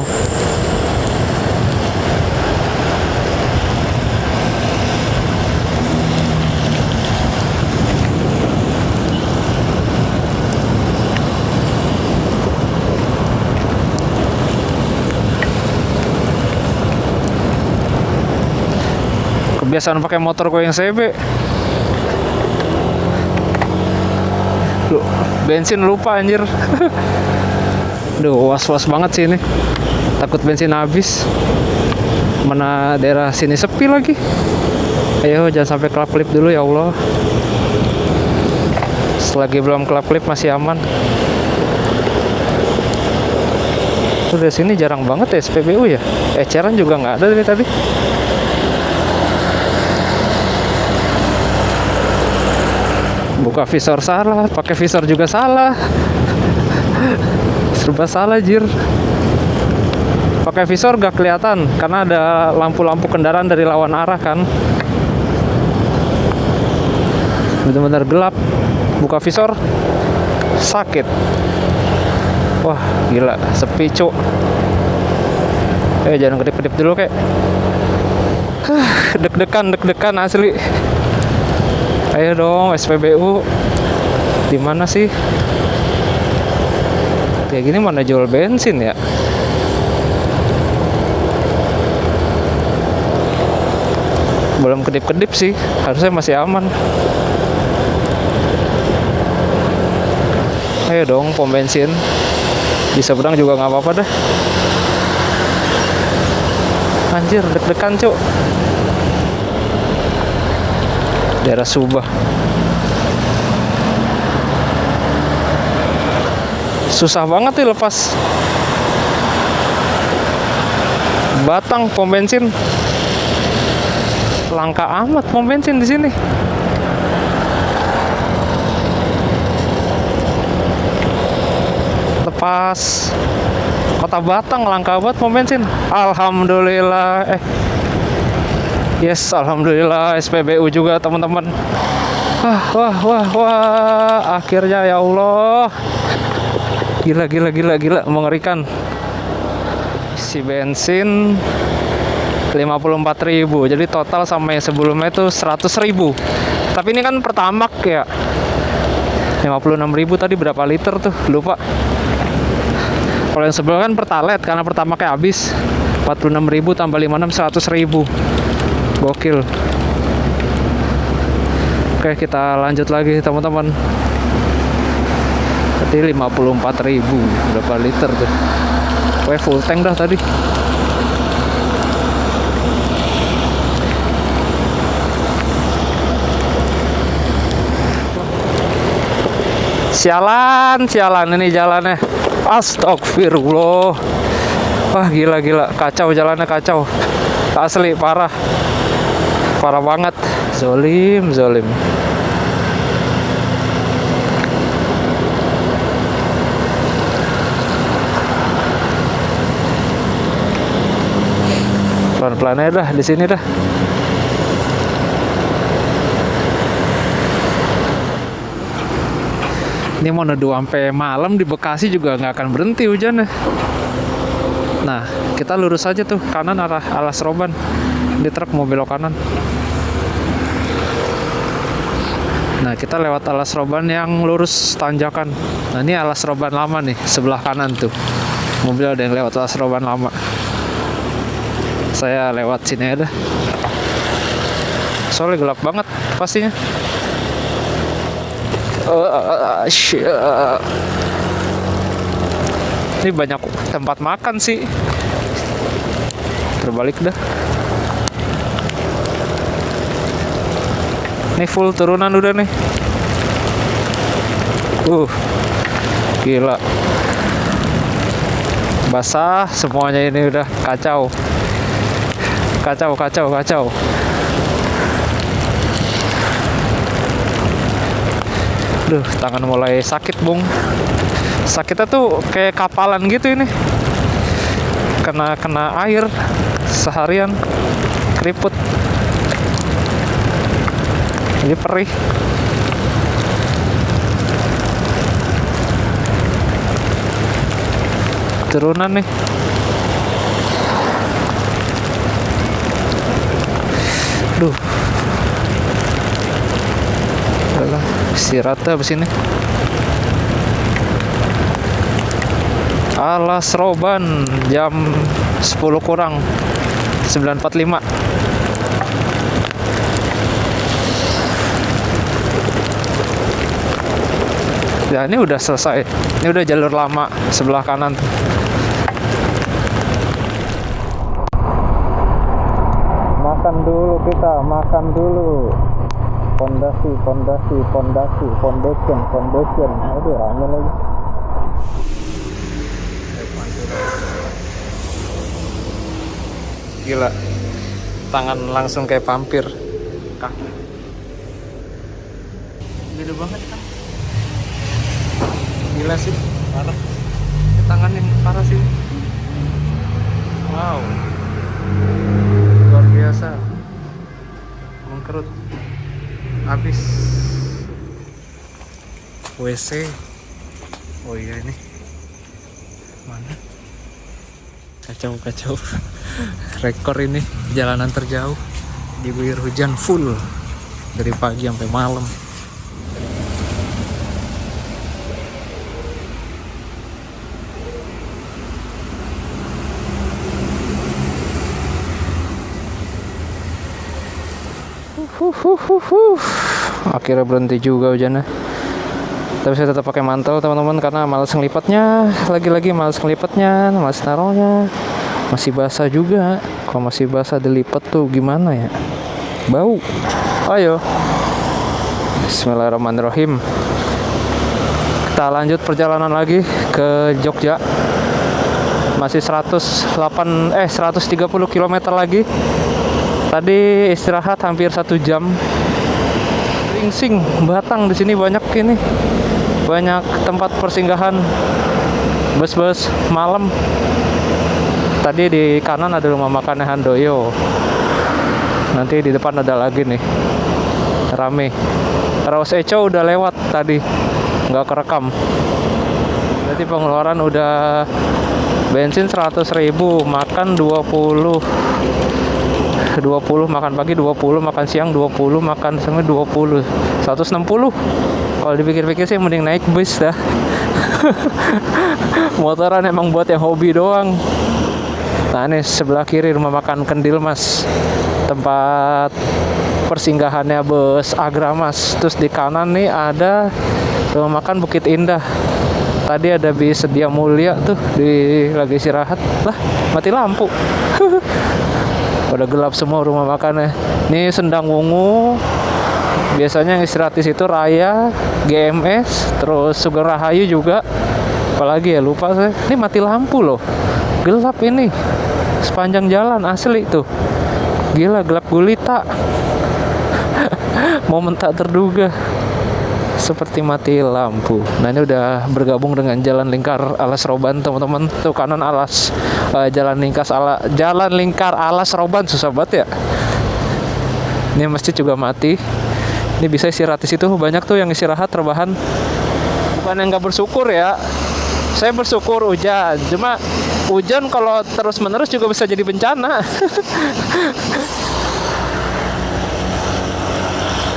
Speaker 1: Kebiasaan pakai motor gue yang CB. Bensin lupa anjir. Duh, was-was banget sih ini. Takut bensin habis. Mana daerah sini sepi lagi. Ayo jangan sampai kelap-kelip dulu ya Allah. Selagi belum kelap-kelip masih aman. Tuh dari sini jarang banget ya SPBU ya. Eceran juga nggak ada dari tadi. Buka visor salah, pakai visor juga salah. Serba salah jir. Pakai visor gak kelihatan karena ada lampu-lampu kendaraan dari lawan arah kan. Benar-benar gelap. Buka visor sakit. Wah gila, sepi cuk. Jangan kedip-kedip dulu kek. Deg-degan asli. Ayo dong SPBU. Di mana sih? Kayak gini mana jual bensin ya? Belum kedip-kedip sih. Harusnya masih aman. Ayo dong pom bensin. Di seberang juga nggak apa-apa dah. Anjir deg-degan cuk. Daerah Subah. Susah banget nih lepas Batang pom bensin. Langka amat pom bensin di sini. Lepas Kota Batang langka banget pom bensin. Alhamdulillah. Yes, alhamdulillah SPBU juga teman-teman. Wah, akhirnya ya Allah. Gila, mengerikan. Si bensin 54.000. Jadi total sama yang sebelumnya itu 100.000. Tapi ini kan Pertamax ya. 56.000 tadi berapa liter tuh? Lupa. Kalau yang sebelumnya kan Pertalite karena Pertamax habis. 46.000 tambah 56 100.000. Gokil. Oke, kita lanjut lagi teman-teman. Tadi 54.000 berapa liter tuh? Full tank dah tadi. Sialan ini jalannya. Astagfirullah. Wah gila, kacau jalannya, kacau. Asli parah banget. Zolim. Pelan-pelan aja dah di sini dah. Ini mau neduh sampai malam di Bekasi juga nggak akan berhenti hujannya. Nah, kita lurus aja tuh kanan arah Alas Roban. Di truk mau belok kanan. Nah, kita lewat Alas Roban yang lurus tanjakan. Nah, ini Alas Roban lama nih, sebelah kanan tuh. Mobil ada yang lewat Alas Roban lama. Saya lewat sini aja dah. Soalnya gelap banget pastinya. Shit. Ini banyak tempat makan sih. Terbalik dah. Ini full turunan udah nih. Gila. Basah semuanya ini udah kacau. Kacau. Duh, tangan mulai sakit, Bung. Sakitnya tuh kayak kapalan gitu ini. Kena air seharian, keriput. Ini perih. Turunan nih. Duh. Udah istirahat dah abis ini. Alas Roban jam 10 kurang 9.45. Ya ini udah selesai. Ini udah jalur lama sebelah kanan. Makan dulu kita, makan dulu. Foundation. Aduh, rame lagi. Gila. Tangan langsung kayak vampir. Kaki. Gede banget kan? Gila sih, parah. Tangan yang parah sih. Wow. Luar biasa. Mengkerut. Habis. WC. Oh iya ini. Mana? Kacau. Rekor ini jalanan terjauh diguyur hujan full dari pagi sampai malam. Akhirnya berhenti juga hujannya. Tapi saya tetap pakai mantel teman-teman karena malas ngelipatnya. Lagi-lagi malas ngelipatnya, malas taruhnya. Masih basah juga. Kalau masih basah dilipat tuh gimana ya? Bau. Ayo. Bismillahirrahmanirrahim. Kita lanjut perjalanan lagi ke Jogja. Masih 130 km lagi. Tadi istirahat hampir 1 jam. Ringsing, Batang di sini banyak ini. Banyak tempat persinggahan bus-bus malam. Tadi di kanan ada rumah makan Handoyo. Nanti di depan ada lagi nih. Rame. Raus Eco udah lewat tadi. Nggak kerekam. Berarti pengeluaran udah bensin 100.000, makan 20, makan pagi 20, makan siang 20, makan sore 20, 160. Kalau dipikir-pikir sih mending naik bus dah. Motoran emang buat yang hobi doang. Nah ini sebelah kiri rumah makan Kendil Mas, tempat persinggahannya bus Agramas. Terus di kanan nih ada rumah makan Bukit Indah. Tadi ada bis Sedia Mulia tuh lagi istirahat. Lah mati lampu. Udah gelap semua rumah makannya. Ini Sendang Wungu. Biasanya yang istirahat di situ Raya, GMS, terus Sugeng Rahayu juga. Apalagi ya lupa saya. Ini mati lampu loh. Gelap ini. Sepanjang jalan asli tuh. Gila gelap gulita. Momen tak terduga. Seperti mati lampu. Nah ini udah bergabung dengan Jalan Lingkar Alas Roban teman-teman. Tuh kanan alas. Jalan lingkar Alas Roban, susah banget ya. Ini masjid juga mati. Ini bisa istirahat di situ. Banyak tuh yang istirahat rebahan. Bukan yang nggak bersyukur ya. Saya bersyukur hujan. Cuma hujan kalau terus menerus juga bisa jadi bencana.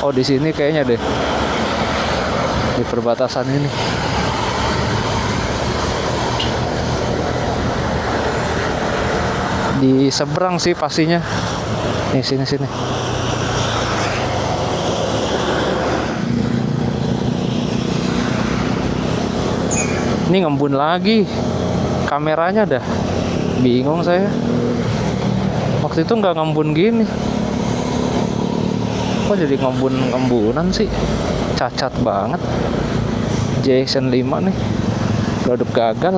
Speaker 1: Oh di sini kayaknya deh. Di perbatasan ini. di seberang sih pastinya. Nih sini sini. Ini ngembun lagi kameranya, dah bingung saya. Waktu itu nggak ngembun gini, kok jadi ngembun-ngembunan sih. Cacat banget. Jason 5 nih produk gagal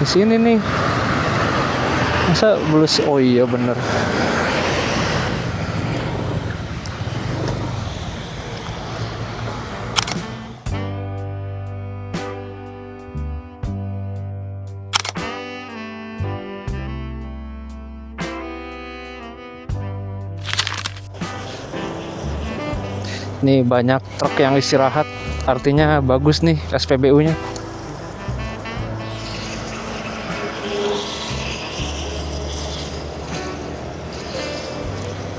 Speaker 1: di sini nih. Masa belus? Oh iya bener. Nih banyak truk yang istirahat, artinya bagus nih SPBU-nya.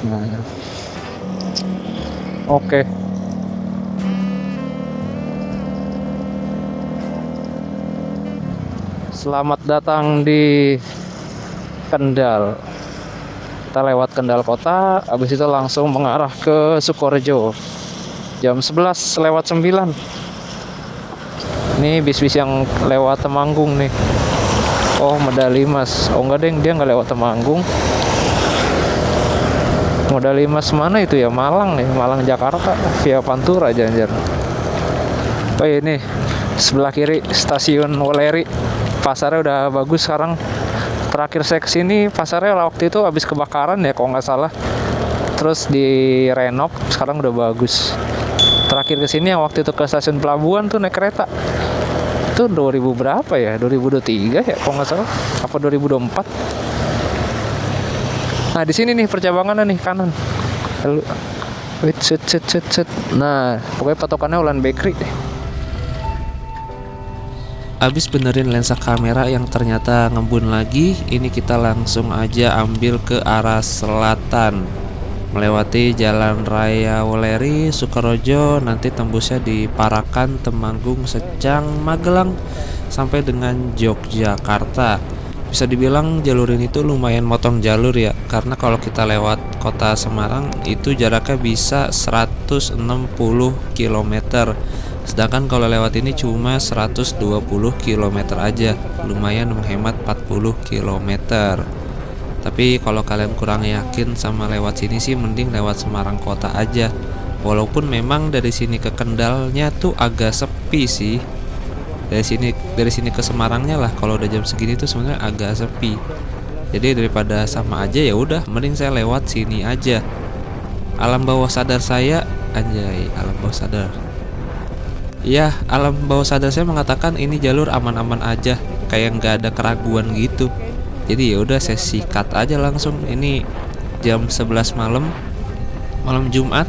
Speaker 1: Nah, oke. Selamat datang di Kendal. Kita lewat Kendal kota, habis itu langsung mengarah ke Sukorejo. Jam 11 lewat 9. Ini bis-bis yang lewat Temanggung nih. Oh, medali emas. Oh enggak deng, dia nggak lewat Temanggung. Medali emas mana itu ya? Malang nih, Malang Jakarta via Pantura jangan. Oh ini sebelah kiri stasiun Woleri. Pasarnya udah bagus sekarang. Terakhir saya kesini pasarnya waktu itu habis kebakaran ya kalau nggak salah. Terus direnov, sekarang udah bagus. Terakhir kesini yang waktu itu ke stasiun pelabuhan tuh naik kereta. Itu 2000 berapa ya? 2023 ya kalau nggak salah. Apa 2024? Nah di sini nih percabangannya nih kanan. Lalu, wait, set. Nah pokoknya patokannya Ulan Bakery.
Speaker 2: Abis benerin lensa kamera yang ternyata ngembun lagi, ini kita langsung aja ambil ke arah selatan, melewati Jalan Raya Woleri, Sukorejo, nanti tembusnya di Parakan, Temanggung, Secang, Magelang, sampai dengan Yogyakarta. Bisa dibilang jalur ini tuh lumayan motong jalur ya, karena kalau kita lewat kota Semarang itu jaraknya bisa 160 km. Sedangkan kalau lewat ini cuma 120 km aja, lumayan menghemat 40 km. Tapi kalau kalian kurang yakin sama lewat sini sih mending lewat Semarang kota aja. Walaupun memang dari sini ke Kendalnya tuh agak sepi sih. Dari sini ke Semarangnya lah kalau udah jam segini tuh sebenarnya agak sepi. Jadi daripada sama aja ya udah mending saya lewat sini aja. Alam bawah sadar saya, anjay, alam bawah sadar. Ya, alam bawah sadar saya mengatakan ini jalur aman-aman aja, kayak nggak ada keraguan gitu. Jadi ya udah saya sikat aja langsung. Ini jam 11 malam Jumat,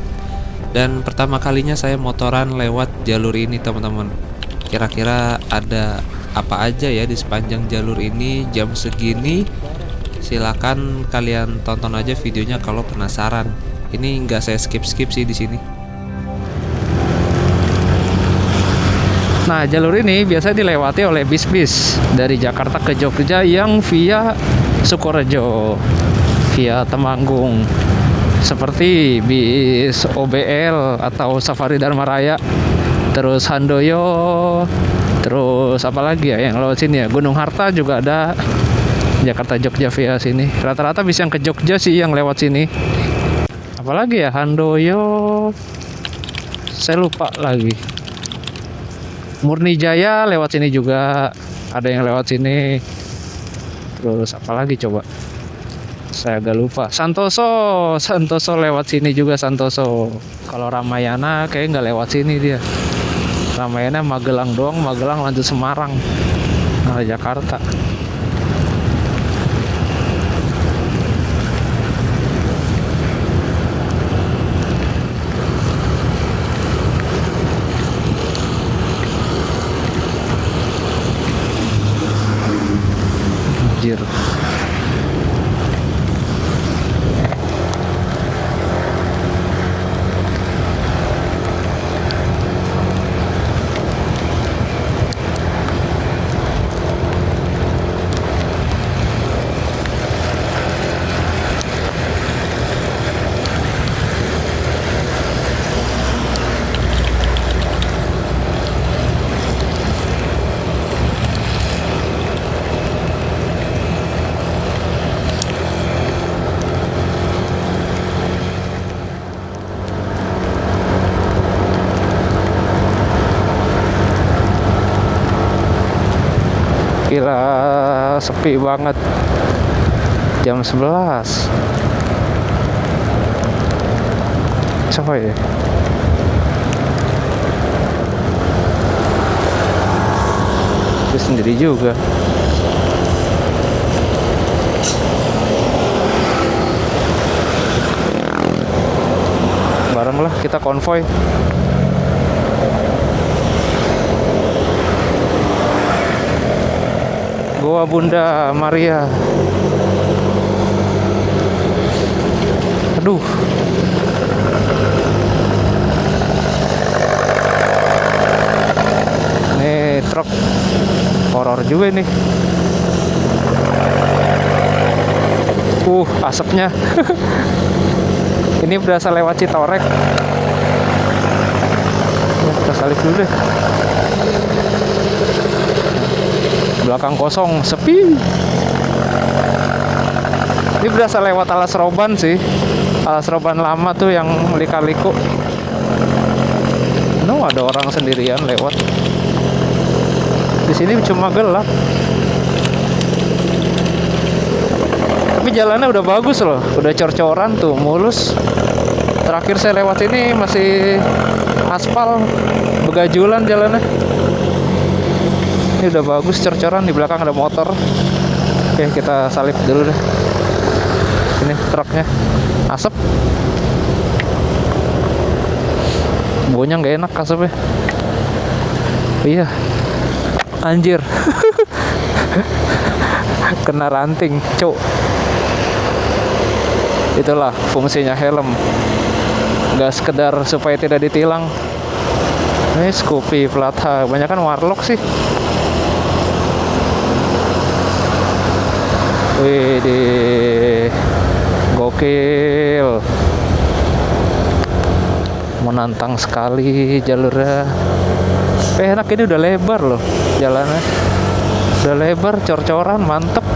Speaker 2: dan pertama kalinya saya motoran lewat jalur ini teman-teman. Kira-kira ada apa aja ya di sepanjang jalur ini jam segini? Silakan kalian tonton aja videonya kalau penasaran. Ini nggak saya skip sih di sini.
Speaker 1: Nah jalur ini biasa dilewati oleh bis-bis dari Jakarta ke Jogja yang via Sukorejo, via Temanggung, seperti bis OBL atau Safari Dharma Raya, terus Handoyo, terus apa lagi ya yang lewat sini ya, Gunung Harta juga ada. Jakarta Jogja via sini. Rata-rata bis yang ke Jogja sih yang lewat sini. Apalagi ya, Handoyo, saya lupa lagi. Murni Jaya lewat sini juga, ada yang lewat sini. Terus apalagi coba, saya agak lupa. Santoso lewat sini juga, Santoso. Kalau Ramayana kayak nggak lewat sini dia. Ramayana Magelang doang, Magelang lanjut Semarang, nah Jakarta. Anjir. Gila, sepi banget. Jam 11. Coba ya. Dia sendiri juga. Bareng lah kita konvoy. Goa Bunda Maria. Aduh. Nih truk horor juga nih. Asapnya. Ini berasa lewat Citorek. Ya, kita salip dulu deh. Belakang kosong, sepi. Ini berasa lewat Alas Roban sih. Alas Roban lama tuh yang lika-liku. No, ada orang sendirian lewat. Di sini cuma gelap. Tapi jalannya udah bagus loh, udah cor-coran tuh, mulus. Terakhir saya lewat ini masih aspal, begajulan jalannya. Ini udah bagus, cor-coran. Di belakang ada motor. Oke, kita salip dulu deh. Ini truknya, asap. Baunya nggak enak asapnya. Iya, anjir. Kena ranting, cuk. Itulah fungsinya helm, nggak sekedar supaya tidak ditilang. Ini Scoopy plat H, kebanyakan Warlock sih. Wih, di gokil, menantang sekali jalurnya. Enak, ini udah lebar loh jalannya, udah lebar, cor-coran, mantep.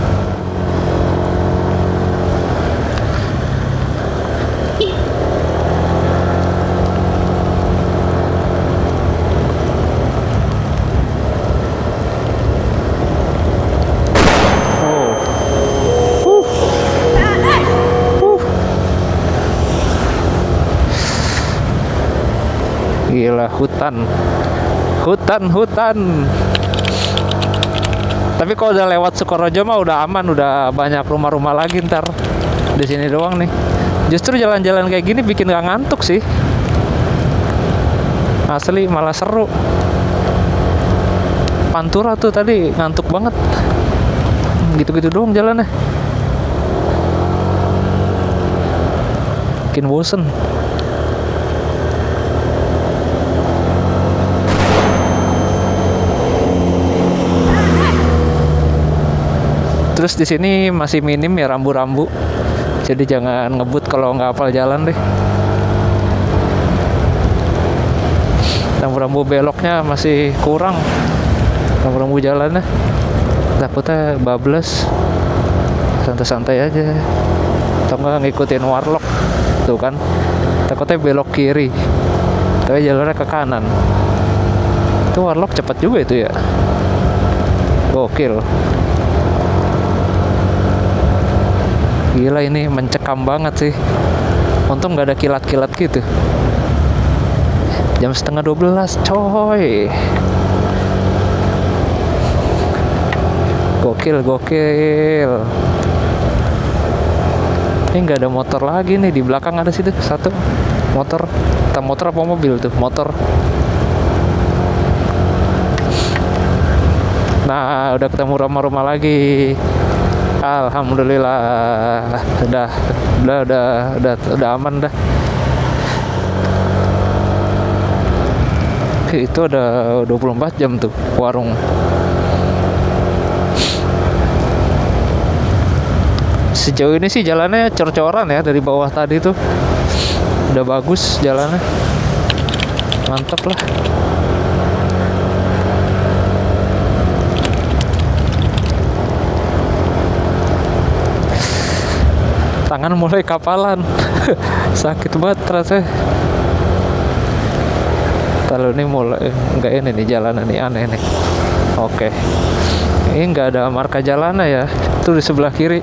Speaker 1: Gila, hutan. Tapi kalau udah lewat Sukorojo mah udah aman, udah banyak rumah-rumah lagi ntar. Di sini doang nih. Justru jalan-jalan kayak gini bikin gak ngantuk sih. Asli malah seru. Pantura tuh tadi ngantuk banget. Gitu-gitu doang jalannya. Bikin bosen. Terus di sini masih minim ya rambu-rambu, jadi jangan ngebut kalau nggak hafal jalan deh. Rambu-rambu beloknya masih kurang, rambu-rambu jalannya. Takutnya bablas, santai-santai aja. Atau nggak ngikutin Warlock, tuh kan? Takutnya belok kiri, tapi jalurnya ke kanan. Itu Warlock cepat juga itu ya, gokil. Gila, ini mencekam banget sih. Untung gak ada kilat-kilat gitu. Jam 11:30 coy. Gokil. Ini gak ada motor lagi nih. Di belakang ada situ satu motor. Entah motor apa mobil tuh, motor. Nah, udah ketemu rumah-rumah lagi. Alhamdulillah, udah aman dah. Itu ada 24 jam tuh warung. Sejauh ini sih jalannya cor-coran ya, dari bawah tadi tuh udah bagus jalannya, mantep lah. Tangan mulai kapalan. Sakit banget rasanya. Kalau ini mulai enggak, ini nih jalanan nih aneh nih. Oke. Ini nggak ada marka jalanan ya. Itu di sebelah kiri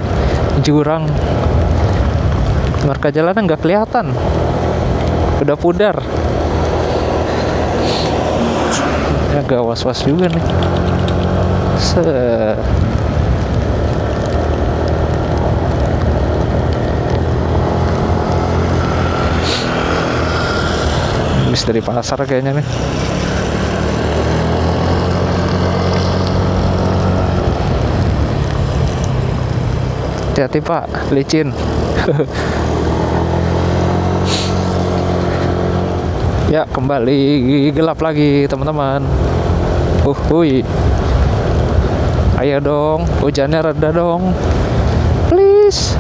Speaker 1: jurang. Marka jalanan nggak kelihatan. Udah pudar. Agak was-was juga nih. Habis dari pasar kayaknya nih. Hati-hati Pak, licin. Ya, kembali gelap lagi teman-teman. Hui. Ayo dong, hujannya reda dong. Please.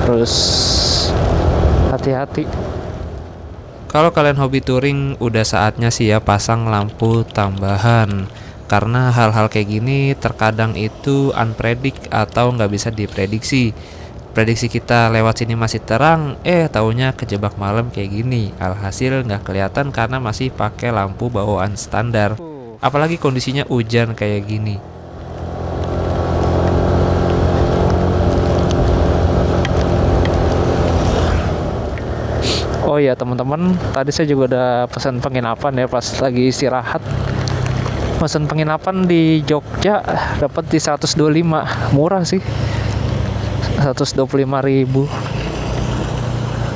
Speaker 1: Terus hati-hati.
Speaker 2: Kalau kalian hobi touring, udah saatnya sih ya pasang lampu tambahan. Karena hal-hal kayak gini terkadang itu unpredict atau nggak bisa diprediksi. Prediksi kita lewat sini masih terang, taunya kejebak malam kayak gini. Alhasil nggak kelihatan karena masih pakai lampu bawaan standar. Apalagi kondisinya hujan kayak gini.
Speaker 1: Oh ya teman-teman, tadi saya juga udah pesan penginapan ya pas lagi istirahat. Pesan penginapan di Jogja dapat di 125, murah sih. 125.000.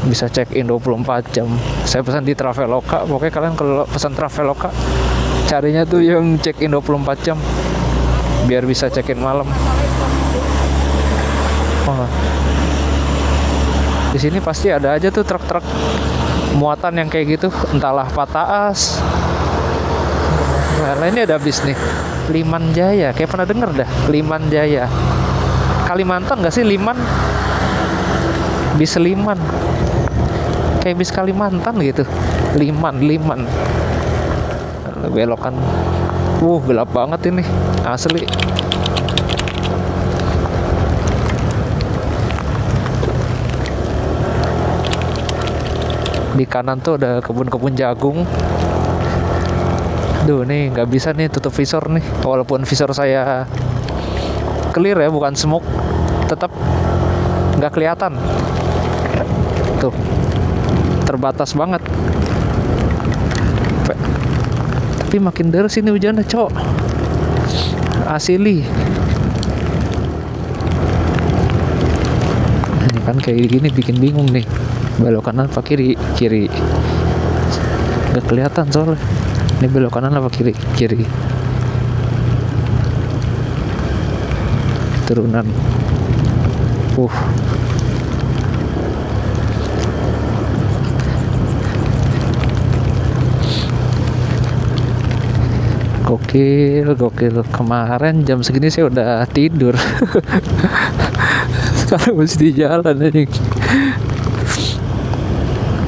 Speaker 1: Bisa check in 24 jam. Saya pesan di Traveloka. Pokoknya kalian kalau pesan Traveloka carinya tuh yang check in 24 jam biar bisa check in malam. Oh. Di sini pasti ada aja tuh truk-truk muatan yang kayak gitu, entahlah patah as. Nah, ini ada bis nih, Liman Jaya. Kayak pernah denger dah, Liman Jaya. Kalimantan nggak sih Liman? Bis Liman. Kayak bis Kalimantan gitu. Liman. Belokan. Gelap banget ini, asli. Di kanan tuh ada kebun-kebun jagung. Duh, nih nggak bisa nih tutup visor nih. Walaupun visor saya clear ya, bukan smoke, tetap nggak kelihatan. Tuh, terbatas banget. Tapi makin deras ini hujannya, cok. Asli. Ini kan kayak gini bikin bingung nih. Belok kanan apa kiri? Kiri. Nggak kelihatan soalnya. Ini belok kanan apa kiri? Kiri. Turunan. Gokil. Kemarin jam segini saya udah tidur. Sekarang mesti jalan aja.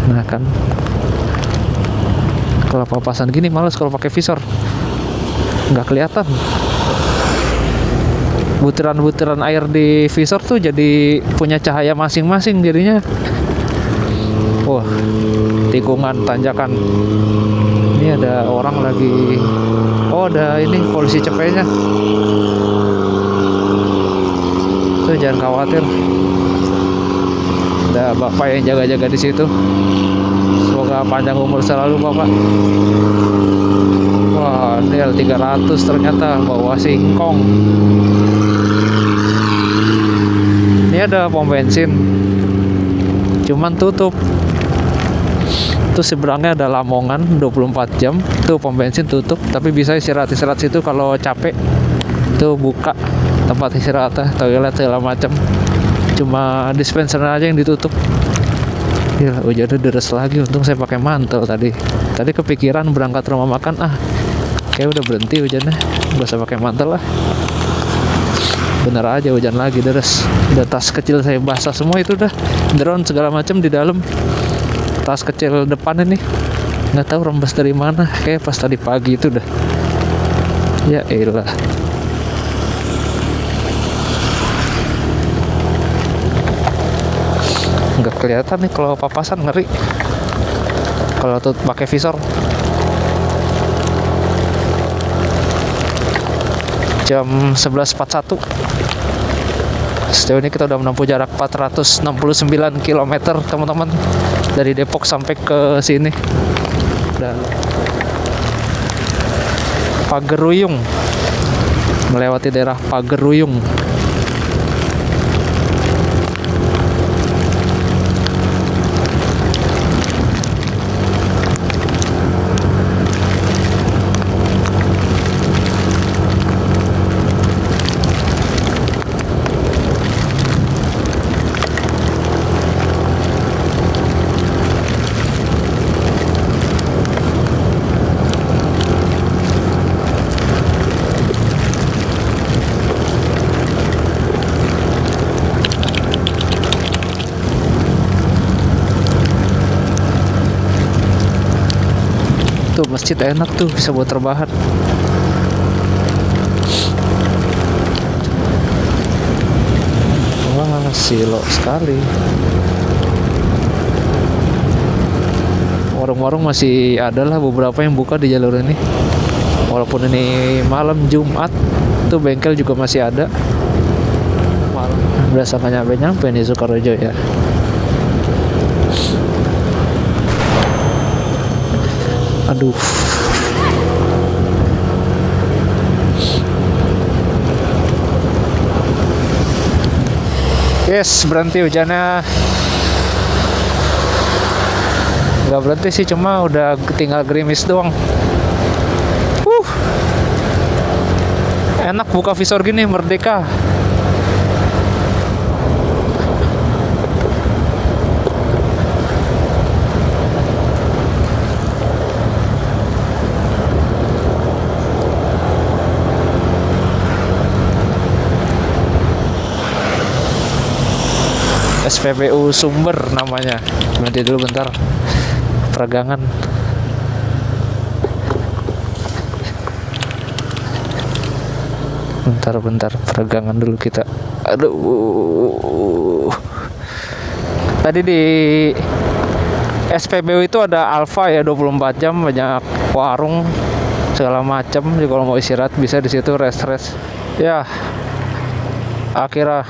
Speaker 1: Nah kan, kalau papasan gini males kalau pakai visor, nggak kelihatan. Butiran-butiran air di visor tuh jadi punya cahaya masing-masing jadinya. Wah, tikungan tanjakan. Ini ada orang lagi. Oh, ada ini polisi cepetnya. Tuh jangan khawatir. Ada bapak yang jaga-jaga di situ. Semoga panjang umur selalu bapak. Wah, ini L300 ternyata bawa singkong. Ini ada pom bensin, cuman tutup. Tuh seberangnya ada Lamongan 24 jam. Tuh pom bensin tutup, tapi bisa istirahat situ kalau capek. Tuh buka tempat istirahat, toilet segala macam. Cuma dispenser aja yang ditutup. Ya, hujannya deras lagi. Untung saya pakai mantel tadi. Tadi kepikiran berangkat rumah makan, kayak udah berhenti hujannya, gak usah pakai mantel lah. Bener aja hujan lagi deras. Udah tas kecil saya basah semua itu dah. Drone segala macam di dalam. Tas kecil depan ini nggak tahu rembes dari mana. Kayak pas tadi pagi itu dah. Ya elah. Nggak kelihatan nih kalau papasan, ngeri kalau tuh pakai visor. jam 11.41. Sejauh ini kita udah menempuh jarak 469 km teman-teman, dari Depok sampai ke sini. Dan Pageruyung, melewati daerah Pageruyung. Tuh masjid enak tuh, bisa buat rebahan. Wah, silo sekali. Warung-warung masih ada lah beberapa yang buka di jalur ini. Walaupun ini malam Jumat, tuh bengkel juga masih ada. Malam berasa nggak nyampe nih Sukorejo ya. Aduh. Yes, berhenti hujannya. Nggak berhenti sih, cuma udah tinggal gerimis doang. Enak buka visor gini, merdeka. SPBU Sumber namanya. Berhenti dulu bentar. Peragangan. Bentar, peragangan dulu kita. Aduh. Tadi di SPBU itu ada Alfa ya, 24 jam, banyak warung segala macam. Jadi kalau mau istirahat bisa di situ, rest. Ya. Akhirnya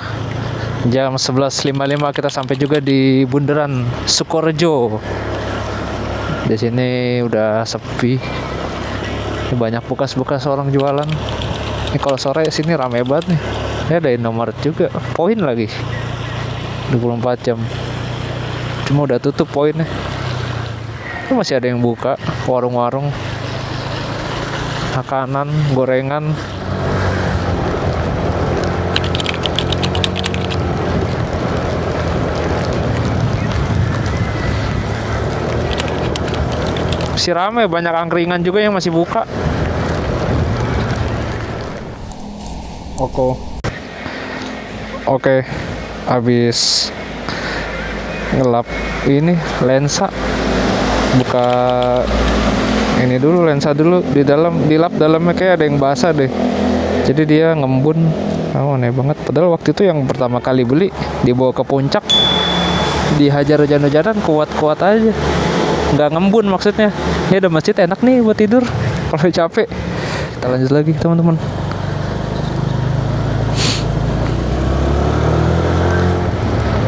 Speaker 1: jam 11.55 kita sampai juga di Bundaran Sukorejo. Di sini udah sepi. Banyak bekas-bekas orang jualan. Ini kalau sore sini rame banget nih. Ya ada Indomaret juga, poin lagi. 24 jam. Cuma udah tutup poinnya. Itu masih ada yang buka, warung-warung, makanan, gorengan. Masih rame, banyak angkringan juga yang masih buka. Oke. Habis ngelap ini lensa, buka ini dulu, lensa dulu di dalam, dilap dalamnya kayak ada yang basah deh. Jadi dia ngembun. Aneh banget. Padahal waktu itu yang pertama kali beli dibawa ke puncak, dihajar hujan-hujanan kuat-kuat aja. Nggak ngembun maksudnya. Ini ada masjid enak nih buat tidur kalau capek. Kita lanjut lagi teman-teman.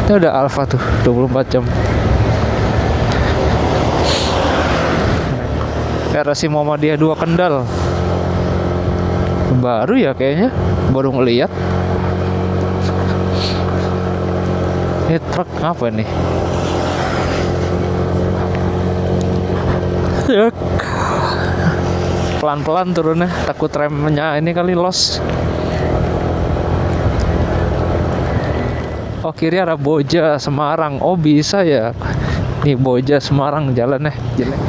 Speaker 1: Ini ada Alfa tuh, 24 jam. RSI Muhammadiyah 2 Kendal. Baru ya kayaknya, baru ngeliat. Ini truk apa nih? Pelan-pelan turunnya, takut remnya ini kali los. Oh, kiri arah Boja Semarang. Oh, bisa ya. Nih Boja Semarang jalannya.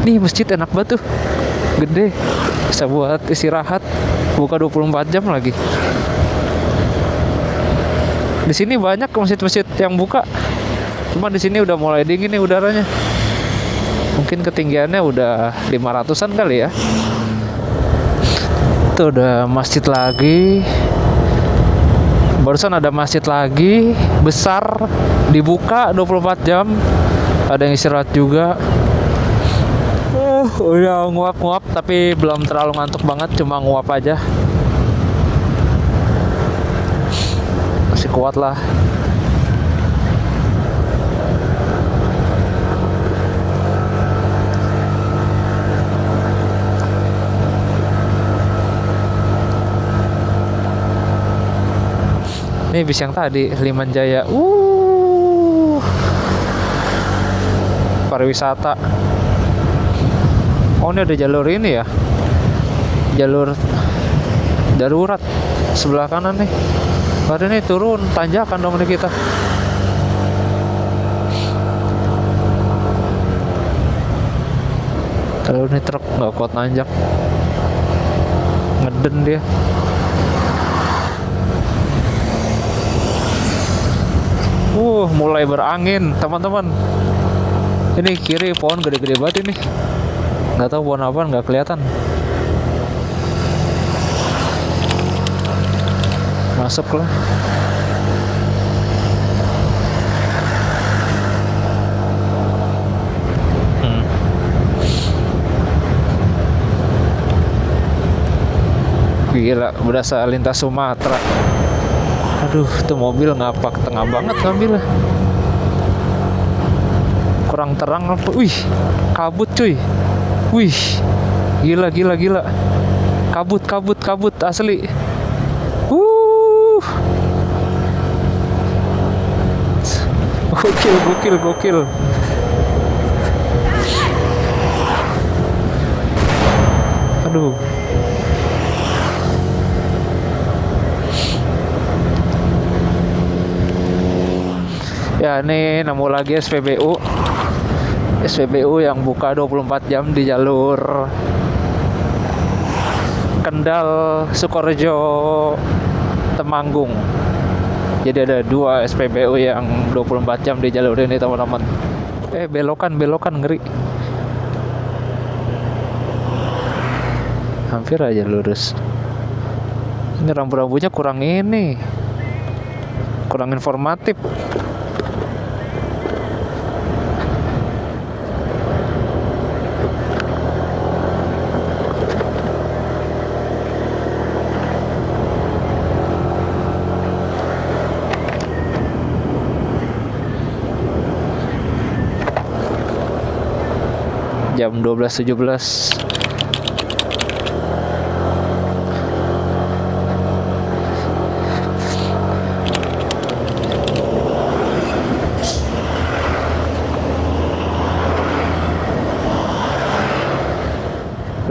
Speaker 1: Nih masjid enak banget tuh, gede, bisa buat istirahat, buka 24 jam lagi. Di sini banyak masjid-masjid yang buka. Cuma di sini udah mulai dingin nih udaranya. Mungkin ketinggiannya udah 500-an kali ya. Tuh udah masjid lagi. Barusan ada masjid lagi, besar, dibuka 24 jam. Ada yang istirahat juga. Udah nguap-nguap, tapi belum terlalu ngantuk banget, cuma nguap aja. kuat lah. Ini bis yang tadi Liman Jaya. Pariwisata. Oh, ini ada jalur ini ya. Jalur darurat sebelah kanan nih. Baru ini turun tanjakan dong nih kita. Kalau ini truk nggak kuat nanjak, ngeden dia. Mulai berangin teman-teman. Ini kiri pohon gede-gede banget ini. Nggak tahu pohon apa, nggak kelihatan. Masuk lah. Gila, berasa lintas Sumatera. Aduh, tuh mobil ngapak tengah banget ngambil. Kurang terang apa? Wih, kabut cuy. Wih, gila. Kabut asli. Gokil. Aduh. Ya, ini nemu lagi SPBU yang buka 24 jam di jalur Kendal Sukorejo Temanggung. Jadi ada 2 SPBU yang 24 jam di jalur ini teman-teman. Belokan ngeri. Hampir aja lurus. Ini rambu-rambunya kurang informatif. Jam 12.17.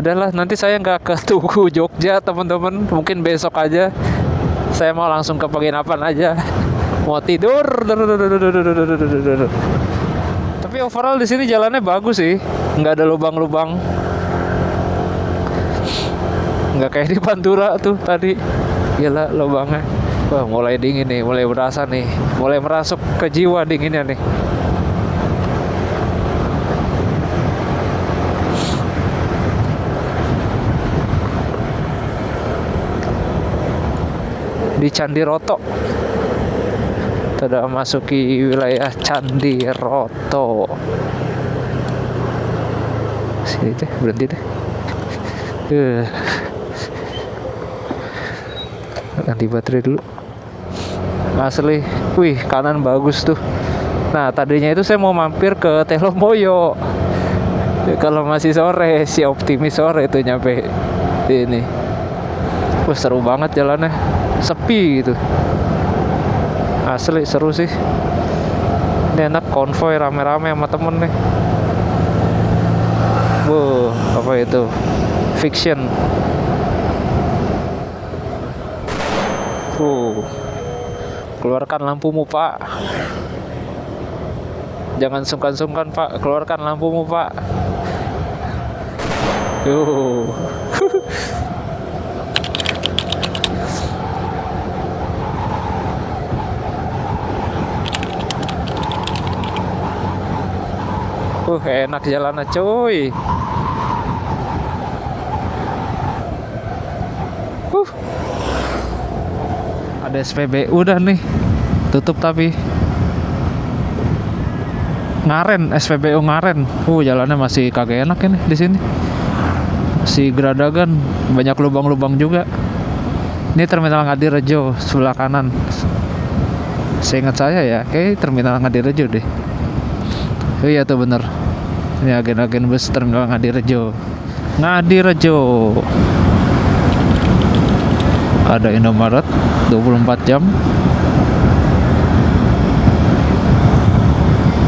Speaker 1: Udahlah, nanti saya nggak ke Tugu Jogja teman-teman. Mungkin besok aja. Saya mau langsung ke penginapan aja. Mau tidur. Tapi overall di sini jalannya bagus sih, nggak ada lubang-lubang, nggak kayak di Pantura tuh tadi. Gila lubangnya. Wah, mulai dingin nih, mulai berasa nih, mulai merasuk ke jiwa dinginnya nih. Di Candi Roto. Sudah masuki wilayah Candi Roto. Sini deh, berhenti deh. Ganti baterai dulu. Asli, wih, kanan bagus tuh. Nah, tadinya itu saya mau mampir ke Telomoyo. Kalau masih sore, si optimis sore itu nyampe ini. Wah, seru banget jalannya, sepi gitu. Asli seru sih. Ini enak konvoy rame-rame sama temen nih. Apa itu? Fiction. Keluarkan lampumu, Pak. Jangan sungkan-sungkan, Pak. Keluarkan lampumu, Pak. Enak jalannya cuy. Ada SPBU dah nih. Tutup tapi. Ngaren, SPBU Ngaren. Jalannya masih kagak enak ini di sini. Masih geradagan, banyak lubang-lubang juga. Ini Terminal Ngadirejo sebelah kanan. Seingat saya ya, kayak terminal Ngadirejo deh. Oh iya tuh bener. Ini agen-agen bus terminal Ngadirejo. Ngadirejo. Ada Indomaret 24 jam.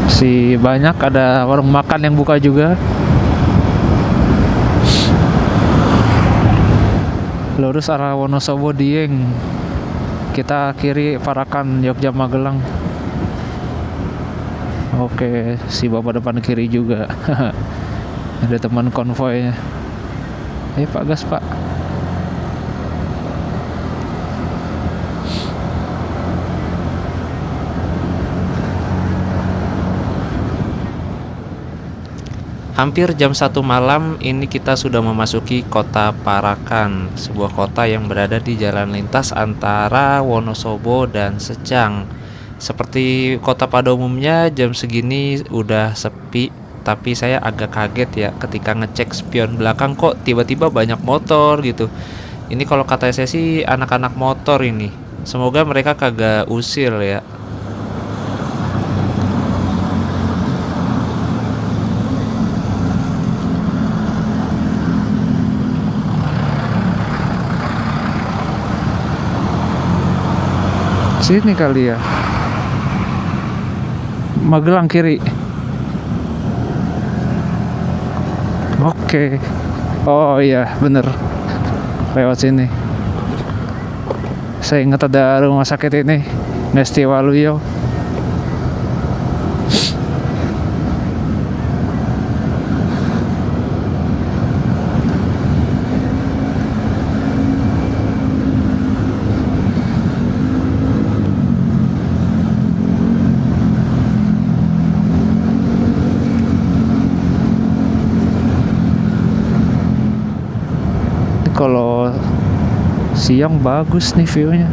Speaker 1: Si banyak ada warung makan yang buka juga. Lurus arah Wonosobo Dieng. Kita kiri Parakan Jogja Magelang. Oke, si bapak depan kiri juga. Ada teman konvoynya. Pak gas pak.
Speaker 2: Hampir jam 1 malam ini kita sudah memasuki kota Parakan, sebuah kota yang berada di jalan lintas antara Wonosobo dan Secang. Seperti kota pada umumnya jam segini udah sepi, tapi saya agak kaget ya ketika ngecek spion belakang kok tiba-tiba banyak motor gitu. Ini kalau kata saya sih anak-anak motor ini. Semoga mereka kagak usil ya.
Speaker 1: Sini kali ya. Magelang kiri. Oke. Oh iya, bener. Lewat sini. Saya ingat ada rumah sakit ini, Ngesti Waluyo. Kalau siang bagus nih view-nya.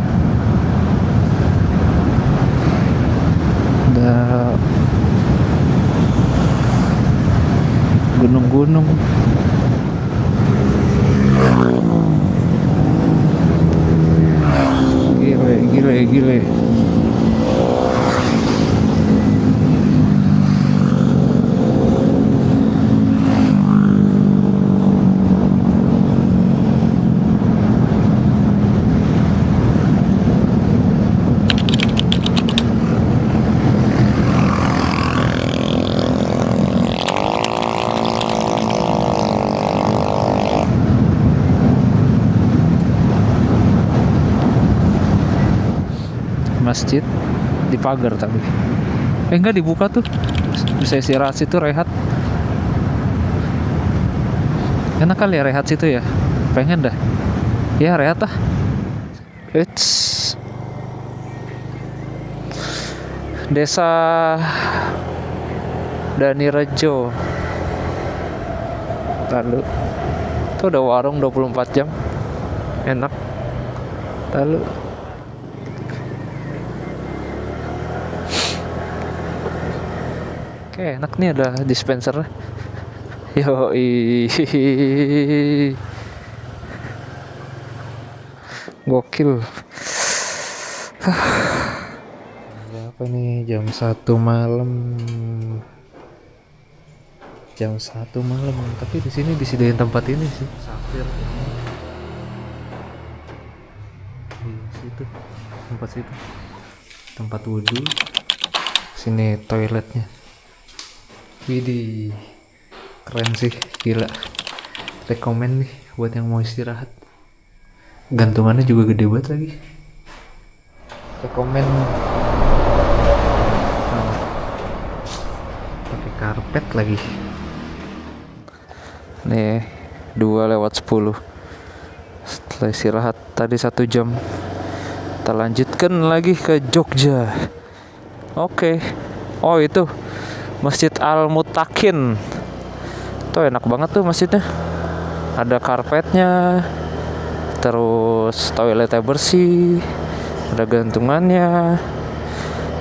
Speaker 1: Ada gunung-gunung. Gile. Masjid di pagar tapi enggak dibuka tuh, bisa istirahat situ, rehat. Enak kali ya rehat situ ya, pengen dah ya rehat ah. It's Desa Danirejo. Lalu tuh ada warung 24 jam, enak. Lalu oke, enak nih ada dispenser. Yoi. Gokil. Apa nih jam 1 malam. Jam 1 malam, tapi di sini disediain tempat ini sih. Safir. Di situ. Tempat situ. Tempat wudhu. Sini toiletnya. Widih, keren sih, gila. Rekomen nih buat yang mau istirahat. Gantungannya juga gede banget lagi. Rekomen. Pakai karpet lagi. Nih 2:10. Setelah istirahat tadi 1 jam, kita lanjutkan lagi ke Jogja. Oke. Oh itu Masjid Al-Mutakin. Tuh enak banget tuh masjidnya. Ada karpetnya, terus toiletnya bersih, ada gantungannya.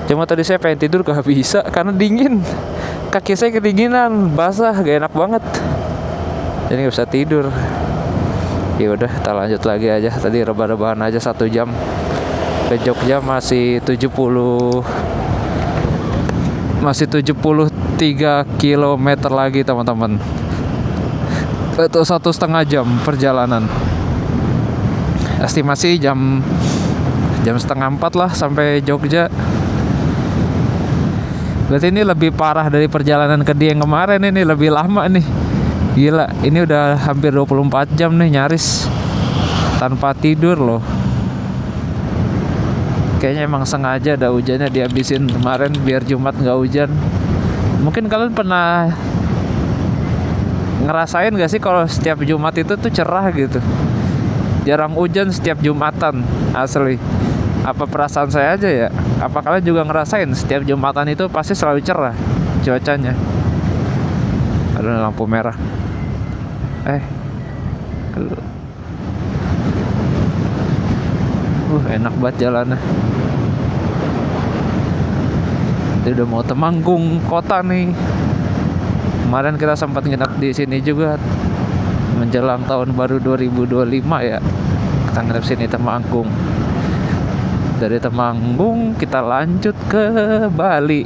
Speaker 1: Cuma tadi saya pengen tidur gak bisa karena dingin. Kaki saya kedinginan, basah, gak enak banget. Jadi gak bisa tidur. Ya udah, kita lanjut lagi aja. Tadi rebah-rebahan aja 1 jam. ke Jogja masih 73 kilometer lagi teman-teman. Itu 1,5 jam perjalanan. Estimasi jam 3:30 lah sampai Jogja. Berarti ini lebih parah dari perjalanan ke Dieng kemarin, ini lebih lama nih. Gila, ini udah hampir 24 jam nih nyaris tanpa tidur loh. Kayaknya emang sengaja ada hujannya dihabisin kemarin biar Jumat nggak hujan. Mungkin kalian pernah ngerasain gak sih kalau setiap Jumat itu tuh cerah gitu, jarang hujan setiap Jumatan, asli. Apa perasaan saya aja ya? Apa kalian juga ngerasain setiap Jumatan itu pasti selalu cerah cuacanya? Ada lampu merah. Enak banget jalannya. Dia udah mau Temanggung kota nih. Kemarin kita sempat nginep di sini juga menjelang tahun baru 2025 ya. Kita nginep sini Temanggung. Dari Temanggung kita lanjut ke Bali.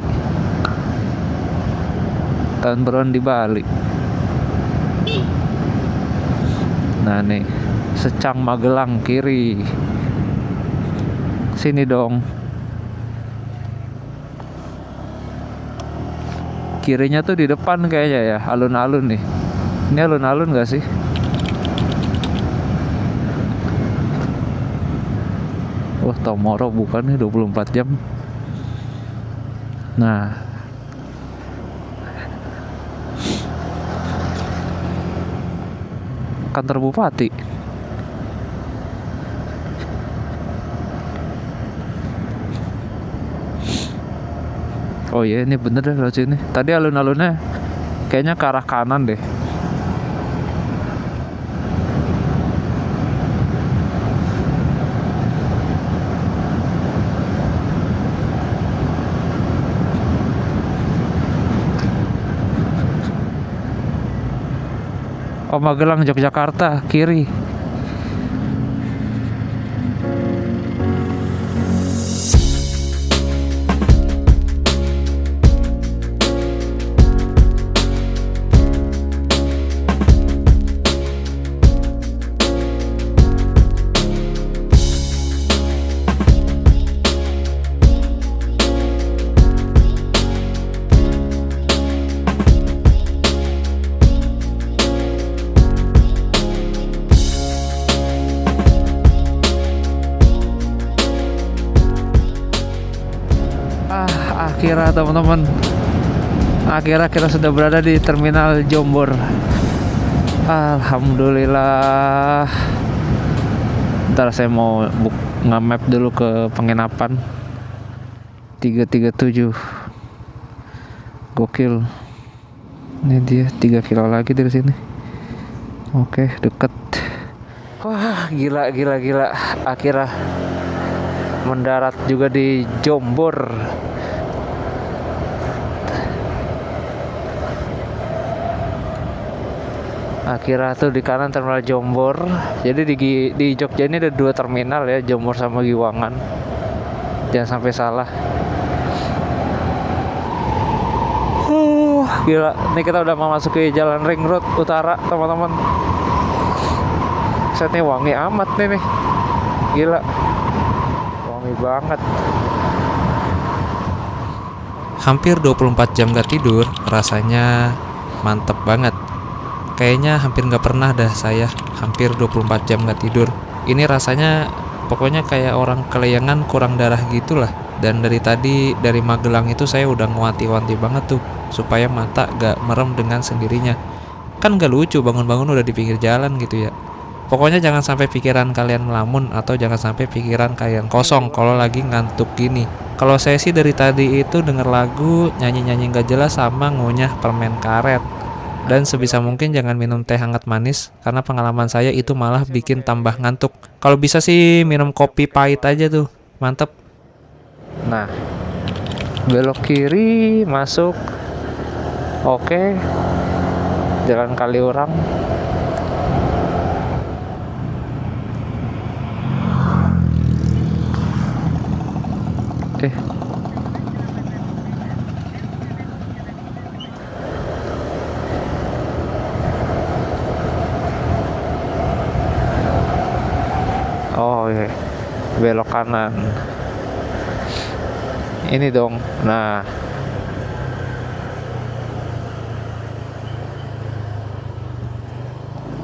Speaker 1: Tahun baruan di Bali. Nah nih, Secang Magelang kiri. Sini dong. Kirinya tuh di depan kayaknya ya, alun-alun nih. Ini alun-alun gak sih? Wah, Tomoro bukan nih, 24 jam. Nah, kantor bupati. Oh iya, ini bener deh lewat sini. Tadi alun-alunnya kayaknya ke arah kanan deh. Oh, Magelang, Yogyakarta, kiri. Akhirnya teman-teman, akhirnya kita sudah berada di terminal Jombor. Alhamdulillah. Ntar saya mau nge-map dulu ke penginapan 337. Gokil. Ini dia 3 kilo lagi dari sini. Oke, deket. Wah, gila. Akhirnya mendarat juga di Jombor. Akhirnya tuh di kanan terminal Jombor. Jadi di Jogja ini ada 2 terminal ya, Jombor sama Giwangan. Jangan sampai salah. Gila, ini kita udah mau masuk ke Jalan Ring Road Utara, teman-teman. Setnya wangi amat nih. Gila. Wangi banget.
Speaker 2: Hampir 24 jam gak tidur, rasanya mantep banget. Kayaknya hampir gak pernah dah saya hampir 24 jam gak tidur. Ini rasanya pokoknya kayak orang kelayangan kurang darah gitulah. Dan dari tadi dari Magelang itu saya udah ngewanti-wanti banget tuh supaya mata gak merem dengan sendirinya. Kan gak lucu bangun-bangun udah di pinggir jalan gitu ya. Pokoknya jangan sampai pikiran kalian melamun atau jangan sampai pikiran kalian kosong kalau lagi ngantuk gini. Kalau saya sih dari tadi itu denger lagu, nyanyi-nyanyi gak jelas sama ngunyah permen karet. Dan sebisa mungkin jangan minum teh hangat manis, karena pengalaman saya itu malah bikin tambah ngantuk. Kalau bisa sih minum kopi pahit aja tuh, mantep.
Speaker 1: Nah, belok kiri masuk. Oke, Jalan Kaliurang. Oh iya, belok kanan. Ini dong. Nah,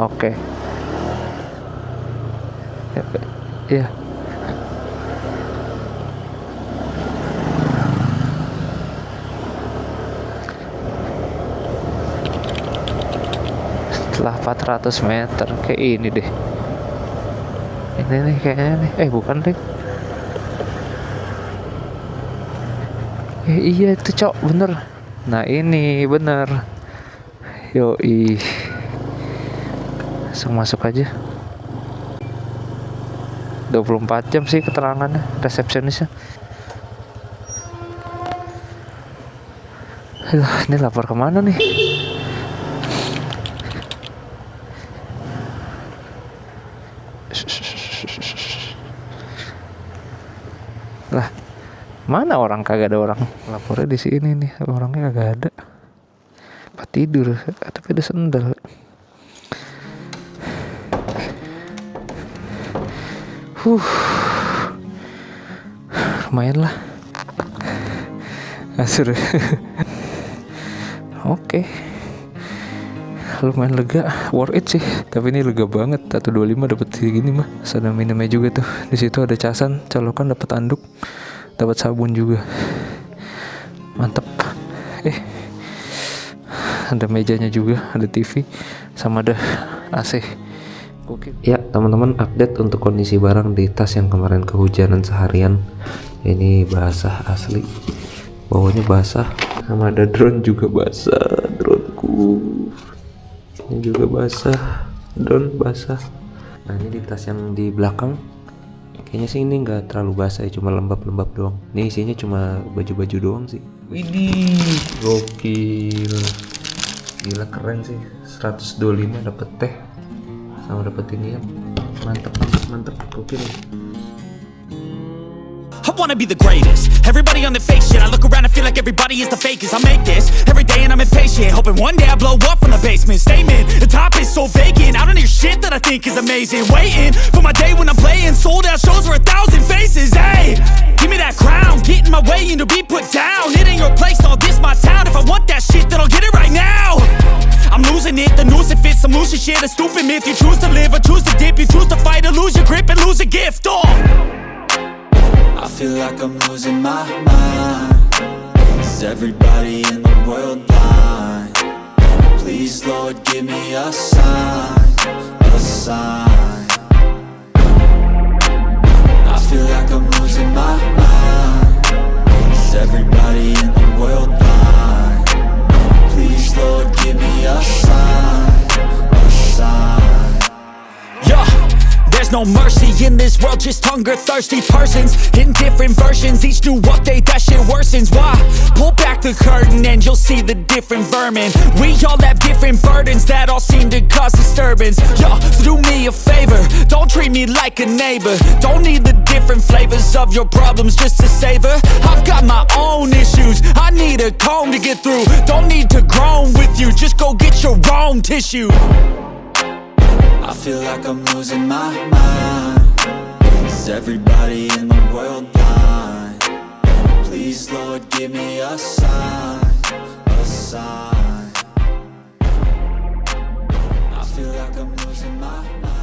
Speaker 1: oke. Ya. Setelah 400 meter kayak ini deh. Ini nih kayaknya nih. Bukan deh. Iya itu cok, bener. Nah ini bener. Yoi. Langsung masuk aja. 24 jam sih keterangannya resepsionisnya. Ini lapor kemana nih? Lah, mana orang? Kagak ada orang. Lapornya di sini nih, orangnya kagak ada. Apa tidur? Tapi ada sendal. Lumayan lah. Asur. Oke. Lumayan lega, worth it sih. Tapi ini lega banget. 125 dapat segini mah. Ada minumnya juga tuh. Di situ ada casan, colokan, dapat anduk, dapat sabun juga. Mantep. Ada mejanya juga, ada TV, sama ada AC. Oke.
Speaker 2: Ya teman-teman, update untuk kondisi barang di tas yang kemarin kehujanan seharian. Ini basah asli, bawahnya basah, sama ada drone juga basah. Droneku ini juga basah, drone basah. Nah ini di tas yang di belakang, kayaknya sih ini nggak terlalu basah ya, cuma lembab-lembab doang. Ini isinya cuma baju-baju doang sih. Ini gokil, gila keren sih. 125 dapet teh sama dapet ini ya, mantep gokil.
Speaker 3: I wanna be the greatest. Everybody on the fake shit. I look around and feel like everybody is the fakest. I make this every day and I'm impatient, hoping one day I blow up from the basement. Statement, the top is so vacant. I don't hear shit that I think is amazing. Waiting for my day when I'm playing sold out shows for 1,000 faces. Hey, give me that crown, get in my way and to be put down. It ain't your place, no, this my town. If I want that shit, then I'll get it right now. I'm losing it, the noose it fits some loose shit. A stupid myth, you choose to live or choose to dip. You choose to fight or lose your grip and lose a gift.
Speaker 4: I feel like I'm losing my mind. Is everybody in the world blind? Please Lord give me a sign, a sign. I feel like I'm losing my mind. Is everybody in the world blind? Please Lord give me a sign, a sign.
Speaker 3: Yeah, there's no mercy in this world, just hunger-thirsty persons in different versions. Each new update, that shit worsens. Why? Pull back the curtain and you'll see the different vermin. We all have different burdens that all seem to cause disturbance. Yo, so do me a favor, don't treat me like a neighbor. Don't need the different flavors of your problems just to savor. I've got my own issues, I need a comb to get through. Don't need to groan with you, just go get your own tissue.
Speaker 4: I feel like I'm losing my mind. Is everybody in the world blind? Please Lord give me a sign, a sign. I feel like I'm losing my mind.